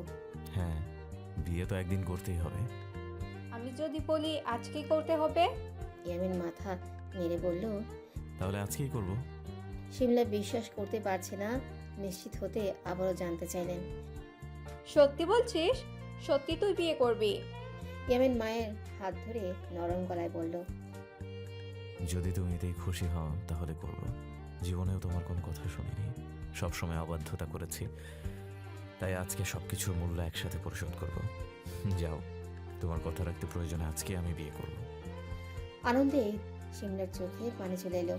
হ্যাঁ, বিয়ে তো একদিন করতেই হবে। আমি যদি বলি আজকেই করতে হবে? ইয়ামিন মাথা নেড়ে বলল, তাহলে আজকেই করবো। সিমলা বিশ্বাস করতে পারছে না। নিশ্চিত হতে আবারও জানতে চাইলেন, সত্যি বলছিস? সত্যি তুই বিয়ে করবি? ইয়ামিন মায়ের হাত ধরে নরম গলায় বলল, যদি তুমি এতেই খুশি হও তাহলে করব। জীবনেও তোমার কোনো কথা শুনিনি, সবসময় অবাধ্যতা করেছি, তাই আজকে সবকিছুর মূল্য একসাথে পরিশোধ করব। যাও, তোমার কথা রাখতে প্রয়োজনে আজকে আমি বিয়ে করব। আনন্দে সিমলার চোখে পানি চলে এলো।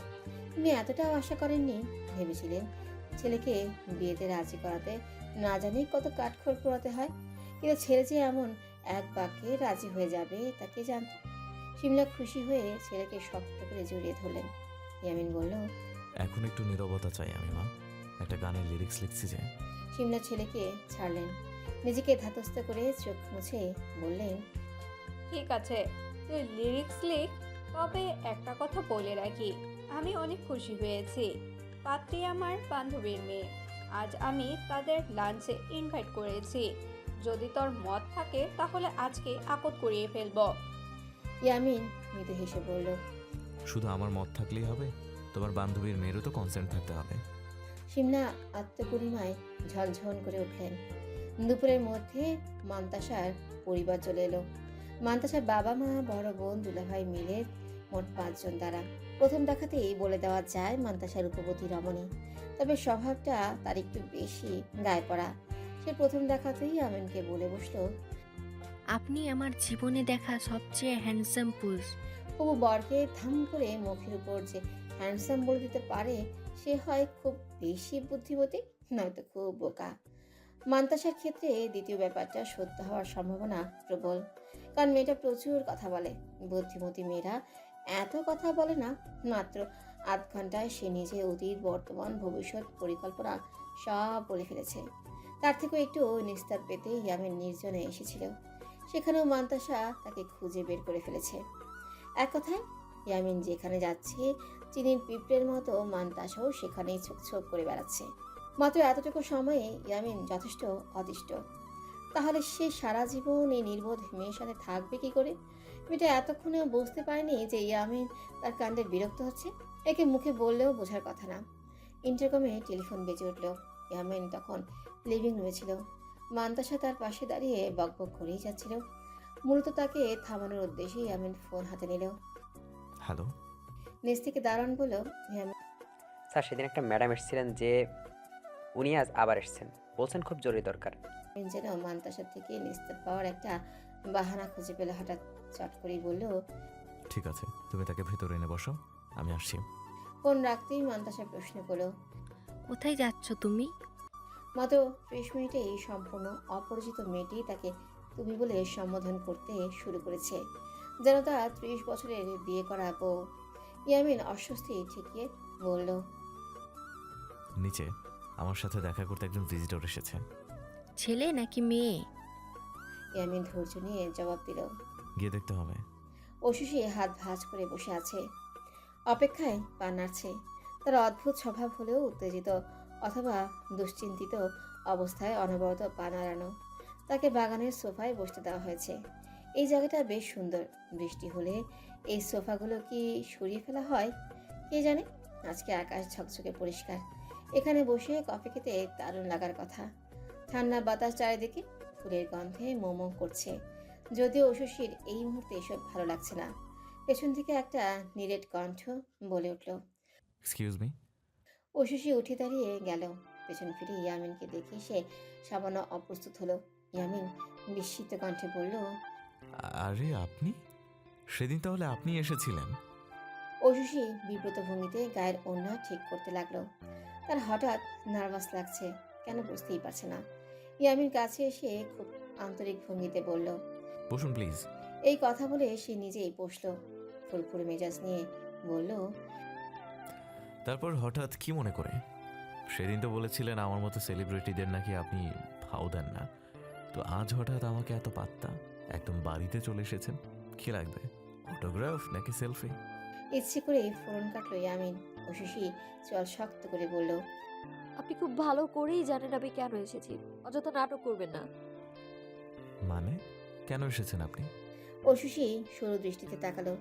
তিনি এতটাও আশা করেননি। ভেবেছিলেন ছেলেকে বিয়েতে রাজি করাতে না জানি কত কাঠখড় পোড়াতে হয়, কিন্তু ছেলে যে এমন এক বাক্যে রাজি হয়ে যাবে তা কে জানত। সিমলা খুশি হয়ে ছেলেকে শক্ত করে জড়িয়ে ধরলেন। ইয়ামিন বলল, এখন একটু নীরবতা চাই আমি মা, একটা গানের লিরিক্স লিখছি যে। সিমলা ছেলেকে ছাড়লেন। নিজেকে ধাতস্থ করে চোখ মুছে বললেন, ঠিক আছে, তুই লিরিক্স লিখ। তবে একটা কথা বলে রাখি, আমি অনেক খুশি হয়েছি। পাত্রী আমার বান্ধবীর মেয়ে। আজ আমি তাদের লাঞ্চে ইনভাইট করেছি। যদি তোর মত থাকে তাহলে আজকে আকট করিয়ে ফেলবো। ইয়ামিন মৃদু হেসে বলল, শুধু আমার মত থাকলেই হবে? তোমার বান্ধবীর মেয়েরও তো কনসেন্ট থাকতে হবে। সিমলা আত্মগরিমায় ঝলঝল করে উঠলেন। দুপুরের মধ্যে মান্তাসার পরিবার চলে এলো। মান্তাসার বাবা মা, বড় বোন, দুলাভাই মিলে মোট 5 জন তারা। প্রথম দেখাতেই বলে দেওয়া যায় মান্তাসার রূপবতী রমণী, তবে স্বভাবটা তার একটু বেশি গায়ে পড়া। সে প্রথম দেখাতেই আমিনকে বলে বসলো, আপনি আমার জীবনে দেখা সবচেয়ে হ্যান্ডসাম পুরুষ। হবু বরকে ধাম করে মুখের উপর যে হ্যান্ডসাম বলে দিতে পারে সে হয় খুব বেশি বুদ্ধিমতী, নয়তো খুব বোকা। মান্তাসার ক্ষেত্রে দ্বিতীয় ব্যাপারটা সত্য হওয়ার সম্ভাবনা প্রবল, কারণ মেয়েটা প্রচুর কথা বলে। বুদ্ধিমতী মেয়েরা এত কথা বলে না। মাত্র আধ ঘন্টায় সে নিজে অতীত, বর্তমান, ভবিষ্যৎ পরিকল্পনা সব বলে ফেলেছে। তার থেকেও একটু নিস্তার পেতে ইয়ামিন নির্জনে এসেছিল। সেখানেও মান্তাসা তাকে খুঁজে বের করে ফেলেছে। এক কথায় ইয়ামিন যেখানে যাচ্ছে চিনির পিঁপড়ের মতো মান্তাসাও সেখানেই ছোক ছোক করে বেড়াচ্ছে। মাত্র এতটুকু সময়ে ইয়ামিন যথেষ্ট অতিষ্ঠ। তাহলে সে সারা জীবন এই নির্বোধ মেয়ের সাথে থাকবে কি করে? মেয়েটা এতক্ষণেও বুঝতে পারেনি যে ইয়ামিন তার কাণ্ডে বিরক্ত হচ্ছে। একে মুখে বললেও বোঝার কথা না। ইন্টারকমে টেলিফোন বেজে উঠল। ইয়ামিন তখন লিভিং রুমে ছিল। মান্তাসা তার পাশে দাঁড়িয়ে বকবক করেই যাচ্ছিল। মূলত তাকে থামানোর উদ্দেশ্যে ইয়ামিন ফোন হাতে নিল। হ্যালো। নিচ থেকে দাঁড়ান বলল, স্যার সেদিন একটা ম্যাডাম এসেছিলেন যে উনি আজ আবার এসেছেন, বলছেন খুব জরুরি দরকার। যেন মান্তাসার থেকে নিস্তার পাওয়ার একটা বাহানা খুঁজে পেলে হঠাৎ চট করেই বলল, ঠিক আছে, তুমি তাকে ভেতরে এনে বসো, আমি আসছি। ফোন রাখতেই মান্তাসা প্রশ্ন করলো, কোথায় যাচ্ছ তুমি? মাত্র 30 মিনিটে এই সম্পূর্ণ অপরিচিত মেয়েটি তাকে তুমি বলে সম্বোধন করতে শুরু করেছে, যেন তা 30 বছরের বিয়ে করা বউ। ইয়ামিন অস্বস্তি ঠেকিয়ে বলল, নিচে আমার সাথে দেখা করতে একজন ভিজিটর এসেছে। ছেলে নাকি মেয়ে? ইয়ামিন ধৈর্য নিয়ে জবাব দিল, গিয়ে দেখতে হবে। অশুষি হাত ভাঁজ করে বসে আছে, অপেক্ষায় পা নাড়ছে। তার অদ্ভুত স্বভাব হলেও উত্তেজিত অথবা দুশ্চিন্তিত অবস্থায় অনবরত পা নাড়ানো। তাকে বাগানের সোফায় বসতে দেওয়া হয়েছে। এই জায়গাটা বেশ সুন্দর। বৃষ্টি হলে এই সোফাগুলো কি সরিয়ে ফেলা হয় কে জানে। আজকে আকাশ ঝকঝকে পরিষ্কার। এখানে বসে কফি খেতে দারুণ লাগার কথা। ঠান্ডা বাতাস চারিদিকে, ফুলের গন্ধে মোমো করছে। যদিও অশুষির এই মুহূর্তে এসব ভালো লাগছে না। পেছন থেকে একটা নিরেট কণ্ঠ বলে উঠল, এক্সকিউজ মি। অশুষি উঠে দাঁড়িয়ে গেল। পেছন ফিরে ইয়ামিনকে দেখে সে সামান্য অপ্রস্তুত হলো। ইয়ামিন বিস্মিত কণ্ঠে বলল, আরে আপনি সেদিন তাহলে আপনি এসেছিলেন? ঐশী বিব্রত ভঙ্গিতে গায়ের ওড়না ঠিক করতে লাগলো। তার হঠাৎ নার্ভাস লাগছে, কেন বুঝতেই পারছে না। ইয়ামিন কাছে এসে খুব আন্তরিক ভঙ্গিতে বলল, বসুন প্লিজ। এই কথা বলে সে নিজেই বসলো। ফুরফুরে মেজাজ নিয়ে বলল, তারপর হঠাৎ কি মনে করে? সেদিন তো বলেছিলেন আমার মতো সেলিব্রিটিদের নাকি আপনি ভাও দেন না, তো আজ হঠাৎ আমাকে এত পাত্তা, একদম বাড়িতে চলে এসেছেন। কি লাগবে, অটোগ্রাফ নাকি সেলফি? ইচ্ছে করে ফোরন কাটলো ইয়ামিন। ঐশী চল শক্ত করে বলল, আপনি খুব ভালো করেই জানেন আমি কেন এসেছি, অযথা নাটক করবেন না। মানে কেন এসেছেন আপনি? ঐশী সরু দৃষ্টিতে তাকালো,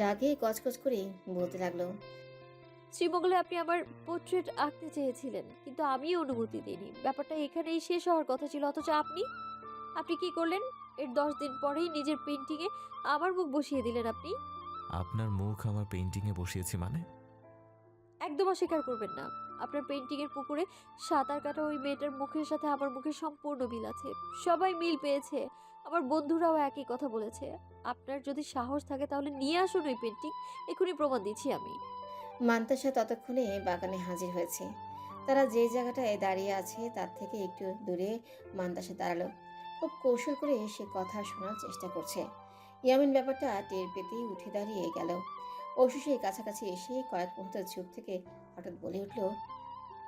রাগে কচকচ করে বলতে লাগলো, শ্রীমঙ্গলে আপনি আমার পোর্ট্রেট আঁকতে চেয়েছিলেন, কিন্তু আমি অনুমতি দিইনি। ব্যাপারটা এখানেই শেষ হওয়ার কথা ছিল, অথচ আপনি কি করলেন? এর 10 দিন পরেই নিজের পেন্টিংয়ে আমার মুখ বসিয়ে দিলেন আপনি। আপনার মুখ আমার পেইন্টিংয়ে বসিয়েছি মানে? একদম অস্বীকার করবেন না, আপনার পেন্টিংয়ের পুকুরে সাঁতার কাটা ওই মেয়েটার মুখের সাথে আমার মুখের সম্পূর্ণ মিল আছে। সবাই মিল পেয়েছে, আমার বন্ধুরাও একই কথা বলেছে। আপনার যদি সাহস থাকে তাহলে নিয়ে আসুন ওই পেন্টিং, এখনই প্রমাণ দিচ্ছি আমি। মান্তাসা ততক্ষণে বাগানে হাজির হয়েছে। তারা যে জায়গাটায় দাঁড়িয়ে আছে তার থেকে একটু দূরে মান্তাসা দাঁড়ালো। খুব কৌশল করে সে কথা শোনার চেষ্টা করছে। ইয়ামিন ব্যাপারটা টের পেতেই উঠে দাঁড়িয়ে গেল। ঐশী কাছাকাছি এসে কয়েক মুহূর্ত চুপ থেকে হঠাৎ বলে উঠল,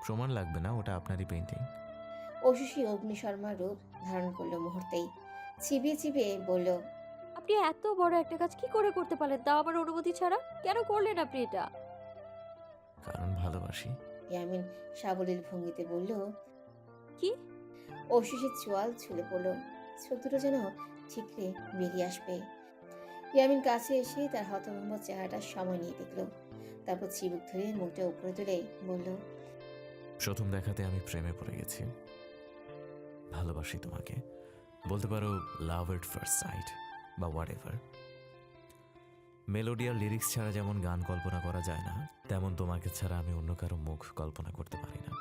প্রমাণ লাগবে না, ওটা আপনারই পেইন্টিং। ঐশী অগ্নিশর্মার রূপ ধারণ করলো মুহূর্তেই। চিবিয়ে চিবিয়ে বলল, আপনি এত বড় একটা কাজ কি করে করতে পারলেন, তাও আমার অনুমতি ছাড়া? কেন করলেন আপনি এটা? কারণ ভালোবাসি। ইয়ামিন সাবলীল ভঙ্গিতে বলল, কি? ঐশীর চোয়াল ছুলে পড়ল, চোখ দুটো যেন ঠিকরে বেরিয়ে আসবে। ইয়ামিন কাছে এসে তার হতভম্ব চেহারাটা সময় নিয়ে দেখল, তারপর চিবুক ধরে মুখটা উপরে তুলে বলল, প্রথম দেখাতে আমি প্রেমে পড়ে গেছি। ভালোবাসি তোমাকে, বলতে পারো লাভ এট ফার্স্ট সাইট বা হোয়াট এভার। মেলোডি আর লিরিক্স ছাড়া যেমন গান কল্পনা করা যায় না, তেমন তোমাকে ছাড়া আমি অন্য কারো মুখ কল্পনা করতে পারি না।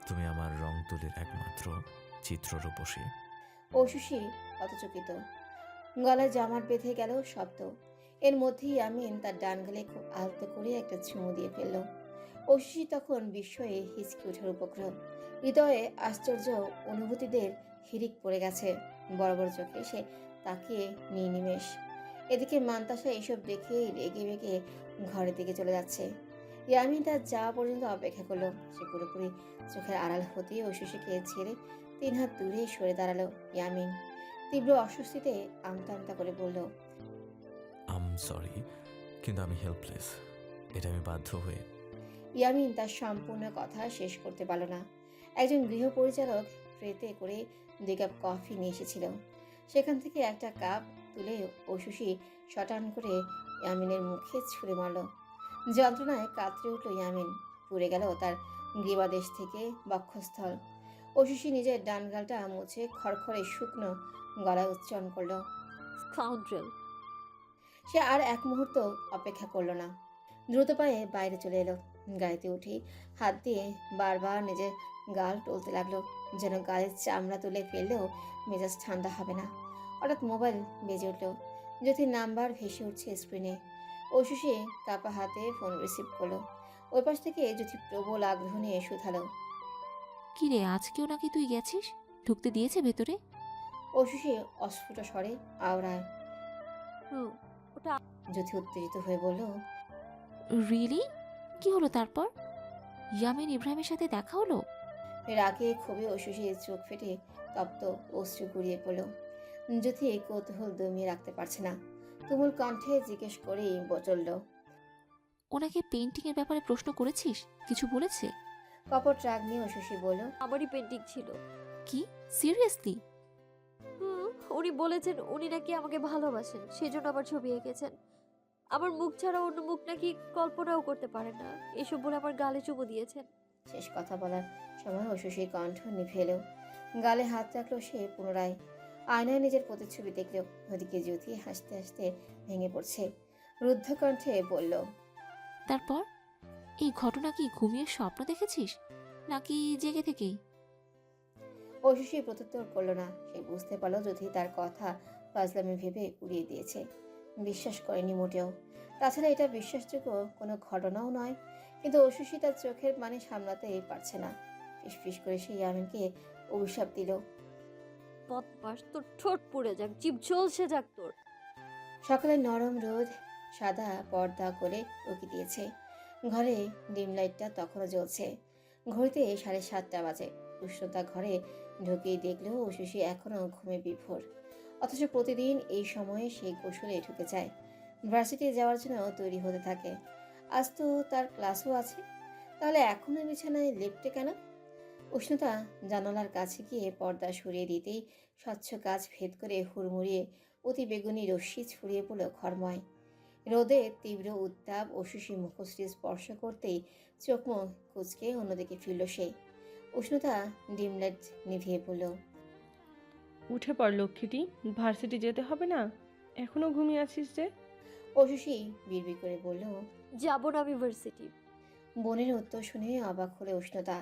তুমি আমার রং তুলির একমাত্র চিত্ররূপসী। ঐশী হতচকিত, গলায় জামার বেঁধে গেল শব্দ। এর মধ্যেই ইয়ামিন তার ডান গালে খুব আলতো করে একটা চুমু দিয়ে ফেলল। ঐশী তখন বিস্ময়ে হিচকি ওঠার উপক্রম। হৃদয়ে আশ্চর্য অনুভূতিদের হিড়িক পড়ে গেছে। বড় বড় চোখে সে তাকিয়ে নির্নিমেষ। এদিকে মান্তাসা এসব দেখে রেগে বেগে ঘরের দিকে চলে যাচ্ছে। ইয়ামিন তার যাওয়া পর্যন্ত অপেক্ষা করলো। সে পুরোপুরি চোখের আড়াল হতেই ঐশীকে ছেড়ে 3 হাত দূরে সরে দাঁড়ালো ইয়ামিন। তীব্র অস্বস্তিতে আমতা আমতা করে বলল, আম সরি, কিন্তু আমি হেল্পলেস। এটা আমি বাধ্য হয়ে। ইয়ামিন তার সম্পূর্ণ কথা শেষ করতে পারল না। একজন গৃহপরিচারক ট্রেতে করে 2 কাপ কফি নিয়ে এসেছিল। সেখান থেকে একটা কাপ তুলে ঐশী শটান করে ইয়ামিনের মুখে ছুঁড়ে মারল। যন্ত্রণায় কাতরে উঠল ইয়ামিন। পুড়ে গেল তার গ্রীবাদেশ থেকে বক্ষস্থল। ঐশী নিজের ডান গালটা মুছে খড়খড়ে শুকনো গলায় উচ্চারণ করল, স্কাউন্ড্রেল। সে আর এক মুহূর্ত অপেক্ষা করল না, দ্রুত পায়ে বাইরে চলে এলো। গাড়িতে উঠে হাত দিয়ে বারবার নিজের গাল টলতে লাগলো, যেন গালের চামড়া তুলে ফেললেও মেজাজ ঠান্ডা হবে না। হঠাৎ মোবাইল বেজে উঠল। জ্যোতির নাম্বার ভেসে উঠছে স্ক্রিনে। ঐশী কাপা হাতে ফোন রিসিভ করলো। ওই পাশ থেকে জ্যোতি প্রবল আগ্রহ নিয়ে শুধালো, কি রে, আজকেও নাকি তুই গেছিস? ঢুকতে দিয়েছে ভেতরে? ঐশী অস্ফুট স্বরে আওড়ায়। ওটা। জ্যোতি উত্তেজিত হয়ে বলল, রিয়েলি? কি হলো তারপর? ইয়ামিন ইব্রাহিমের সাথে দেখা হলো? রাগে ক্ষোভে ঐশীর চোখ ফেটে তপ্ত অশ্রু গড়িয়ে পড়ল। জ্যোতি কৌতূহল দমিয়ে রাখতে পারছে না, তুমুল কণ্ঠে জিজ্ঞেস করেই বলল, ওনাকে পেইন্টিং এর ব্যাপারে প্রশ্ন করেছিস? কিছু বলেছে? কপট রাগ নিয়ে ঐশী বলল, আমারই পেন্টিং ছিল। কি, সিরিয়াসলি? উনি বলেছেন উনি নাকি আমাকে ভালোবাসেন, সেজন্য আমার ছবি এঁকেছেন। আমার মুখ ছাড়া অন্য মুখ নাকি কল্পনাও করতে পারে না, এসব বলে আমার গালে চুমু দিয়েছেন। শেষ কথা বলার সময় ঐশীর কণ্ঠ নিভে এলো। গালে হাত রাখলো সে পুনরায়। আয়নায় নিজের প্রতিচ্ছবি দেখল। ওদিকে জ্যোতি হাসতে হাসতে ভেঙে পড়ছে। রুদ্ধ কণ্ঠে বলল, তারপর এই ঘটনা কি ঘুমিয়ে স্বপ্ন দেখেছিস? নাকি জেগে থেকেই? ঐশী প্রত্যুত্তর করলো না। সে বুঝতে পারলো যদি তার কথা ফাজলামি ভেবে উড়িয়ে দিয়েছে। বিশ্বাস করেনি মোটেও। তাছাড়া এটা বিশ্বাসযোগ্য কোনো ঘটনাও নয়। কিন্তু ঐশী তার চোখের পানি সামলাতেই পারছে না। ফিসফিস করে সে ইয়ামিনকে অভিশাপ দিল। বদমাস, তোর ঠোঁট পুড়ে যাক, জিভ ঝলসে যাক তোর। সকালে নরম রোদ সাদা পর্দা করে উকি দিয়েছে। ঘরে ডিম লাইটটা তখনও জ্বলছে। ঘড়িতে 7:30 বাজে। উষ্ণতা ঘরে ঢুকেই দেখলেও ঐশী এখনও ঘুমে বিভোর। অথচ প্রতিদিন এই সময়ে সে গোসলে ঢুকে যায়। ভার্সিটি যাওয়ার জন্য তৈরি হতে থাকে। আজ তো তার ক্লাসও আছে। তাহলে এখনো বিছানায় লেপ্টে কেন? উষ্ণতা জানালার কাছে গিয়ে পর্দা সরিয়ে দিতেই স্বচ্ছ কাচ ভেদ করে হুড়মুড়িয়ে অতি বেগুনি রশ্মি ছড়িয়ে পড়ল ঘরময়। রোদে তীব্র উত্তাপ ঐশী মুখশ্রী স্পর্শ করতেই চোখ মুখ কুচকে অন্যদিকে ফিরল সে। উষ্ণতা ডিম লাইট নিভিয়ে পড়ল। উঠে পড় লক্ষ্মীটি, ভার্সিটি যেতে হবে না? এখনো ঘুমিয়ে আছিস যে? ঐশী বিড়বিড় করে বলল, যাব না আমি ভার্সিটি। বোনের উত্তর শুনে অবাক হলে উষ্ণতা।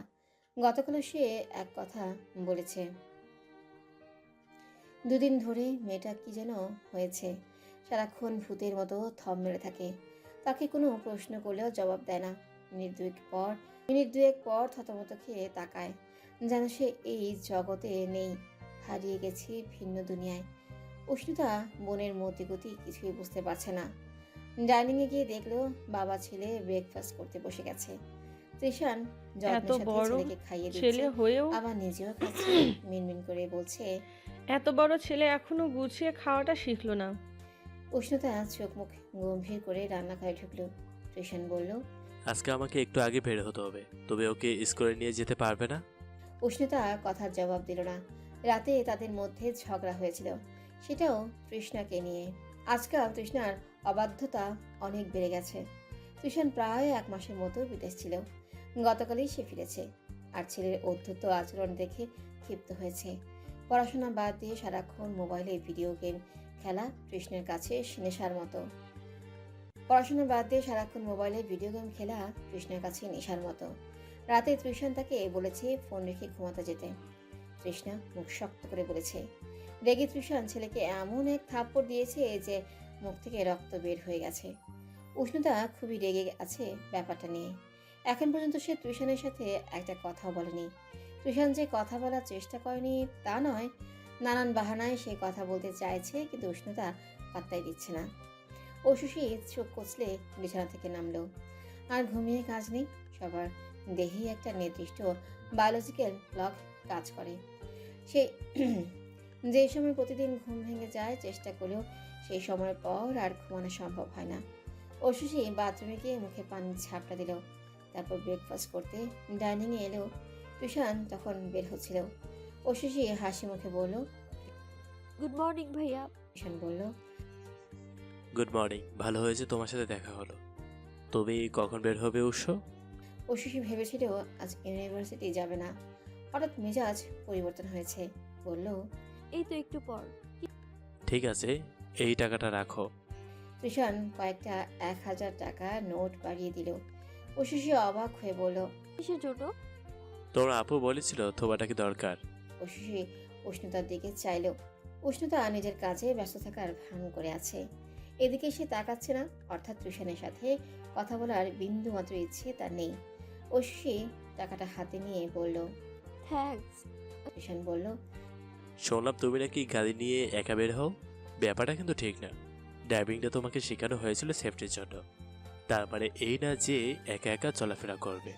গতকালও সে এক কথা বলেছে। দুদিন ধরে মেয়েটা কি যেন হয়েছে, সারাক্ষণ ভূতের মতো থম মেরে থাকে। তাকে কোনো প্রশ্ন করলেও জবাব দেয় না। মিনিট দুয়েক পর থতমত খেয়ে তাকায়, যেন সে এই জগতে নেই, হারিয়ে গেছে ভিন্ন দুনিয়ায়। উষ্ণতা বোনের মতিগতি কিছুই বুঝতে পারছে না। ডাইনিংয়ে গিয়ে দেখলো বাবা ছেলে ব্রেকফাস্ট করতে বসে গেছে। তৃষান এত যত্নের সাথে বড় ছেলেকে খাইয়ে ছেলে দিচ্ছে, হয়েও আবার নিজেও খাচ্ছে। মিনমিন করে বলছে, এত বড় ছেলে এখনো গুছিয়ে খাওয়াটা শিখলো না। উষ্ণতা চোখ মুখ গম্ভীর করে রান্নাঘরে ঢুকলো। তৃষান বলল, আজকে আমাকে একটু আগে বের হতে হবে, তবে ওকে স্কুলে নিয়ে যেতে পারবে না? উষ্ণতা কথার জবাব দিল না। রাতে তাদের মধ্যে ঝগড়া হয়েছিল, সেটাও তৃষ্ণাকে নিয়ে। আজকাল তৃষ্ণার অবাধ্যতা অনেক বেড়ে গেছে। তৃষান প্রায় 1 মাসের মতো বিদেশ ছিল। গতকালই সে ফিরেছে, আর ছেলের অধ্যত্ত আচরণ দেখে ক্ষিপ্ত হয়েছে। পড়াশোনা বাদ দিয়ে সারাক্ষণ মোবাইলে ভিডিও গেম খেলা তৃষ্ণার কাছে নেশার মতো। নেশার মতো। রাতে তৃষান তাকে বলেছে ফোন রেখে ঘুমাতে যেতে। তৃষ্ণা মুখ শক্ত করে বলেছে। রেগে তৃষান ছেলেকে এমন এক থাপ্পড় দিয়েছে যে মুখ থেকে রক্ত বের হয়ে গেছে। উষ্ণতা খুবই রেগে আছে ব্যাপারটা নিয়ে। এখন পর্যন্ত সে তৃষানের সাথে একটা কথাও বলেনি। তৃষান যে কথা বলার চেষ্টা করেনি তা নয়, নানান বাহানায় সে কথা বলতে চাইছে, কিন্তু উষ্ণতা পাত্তাই দিচ্ছে না। ঐশী চোখ কচলে বিছানা থেকে নামলো। আর ঘুমিয়ে কাজ নেই। সবার দেহেই একটা নির্দিষ্ট বায়োলজিক্যাল ক্লক কাজ করে। সে যে সময় প্রতিদিন ঘুম ভেঙে যায়, চেষ্টা করলেও সেই সময়ের পর আর ঘুমানো সম্ভব হয় না। ঐশী বাথরুমে গিয়ে মুখে পানির ঝাপটা দিল। তারপর ব্রেকফাস্ট করতে ডাইনিংয়ে এলেও তৃষান তখন বের হচ্ছিল। ঐশী হাসি মুখে বলল, গুড মর্নিং ভাইয়া। তৃষান বলল, গুড মর্নিং, ভালো হয়েছে তোমার সাথে দেখা হলো। তবে কখন বের হবে উৎস? ঐশী ভেবেছিল আজ ইউনিভার্সিটি যাবে না। হঠাৎ মেজাজ পরিবর্তন হয়েছে। বলল, এই তো একটু পর। ঠিক আছে, এই টাকাটা রাখো। তৃষান কয়েকটা 1000 টাকা নোট বাড়িয়ে দিল। ঐশী অবাক হয়ে বলল, কিসের জন্য? তোমার আপু বলেছিল থোবাটা কি দরকার। ঐশী উষ্ণতার দিকে চাইল। উষ্ণতা নিজের কাজে ব্যস্ত থাকার ভান করে আছে। এদিকে সে তাকাচ্ছে না, অর্থাৎ তৃষানের সাথে কথা বলার বিন্দু মাত্র ইচ্ছে তার নেই। ঐশী টাকাটা হাতে নিয়ে বলল, থ্যাঙ্কস। তৃষান বলল, শুনলাম তুমি নাকি গাড়ি নিয়ে একা বের হও। ব্যাপারটা কিন্তু ঠিক না। ড্রাইভিংটা তোমাকে শেখানো হয়েছিল সেফটির জন্য, তারপরে এই না যে একা একা চলাফেরা করবে।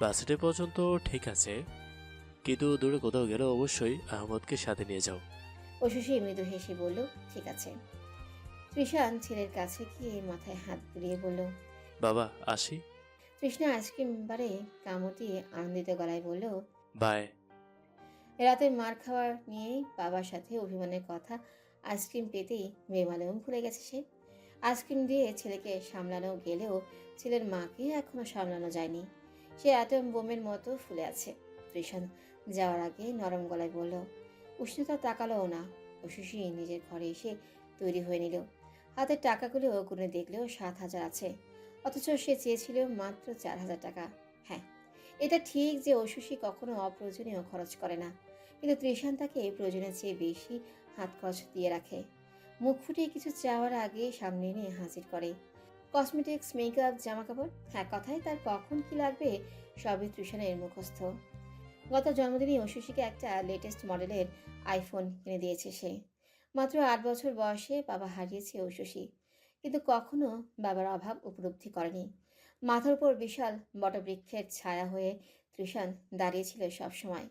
বাসেটে পর্যন্ত ঠিক আছে, কিন্তু দূরে কোথাও গেলে অবশ্যই আহমদকে সাথে নিয়ে যাও। ঐশী মৃদু হেসে বলল, ঠিক আছে। তৃষান ছেলের কাছে গিয়ে মাথায় হাত বুলিয়ে বলল, বাবা আসি। তৃষ্ণা আইসক্রিম বারে কামড় দিয়ে আনন্দিত গলায় বলল, বাই। রাতে মার খাওয়ার নিয়েই বাবার সাথে অভিমানের কথা আইসক্রিম পেতেই বেমালুম ভুলে গেছে সে। আইসক্রিম দিয়ে ছেলেকে সামলানো গেলেও ছেলের মাকে এখনো সামলানো যায়নি। সে অ্যাটম বোমের মতো ফুলে আছে। তৃষান যাওয়ার আগে নরম গলায় বলল। উষ্ণতা তাকালোও না। ঐশী নিজের ঘরে এসে তৈরি হয়ে নিল। হাতের টাকাগুলো গুনে দেখলেও 7000 আছে, অথচ সে চেয়েছিল মাত্র 4000 টাকা। হ্যাঁ, এটা ঠিক যে ঐশী কখনো অপ্রয়োজনীয় খরচ করে না, কিন্তু তৃষান তাকে প্রয়োজনের চেয়ে বেশি হাত খরচ দিয়ে রাখে। মুখ ফুটিয়ে কিছু চাওয়ার আগে সামনে এনে হাজির করে। কসমেটিক্স, মেকআপ, জামাকাপড়, এক কথায় তার কখন কি লাগবে সবই তৃষানের মুখস্থ। গত জন্মদিনে ঐশীকে একটা লেটেস্ট মডেলের আইফোন কিনে দিয়েছে সে। মাত্র 8 বছর বয়সে বাবা হারিয়েছে ঐশী, কিন্তু কখনো বাবার অভাব উপলব্ধি করেনি। মাথার উপর বিশাল বটবৃক্ষের ছায়া হয়ে তৃষান দাঁড়িয়েছিল সবসময়।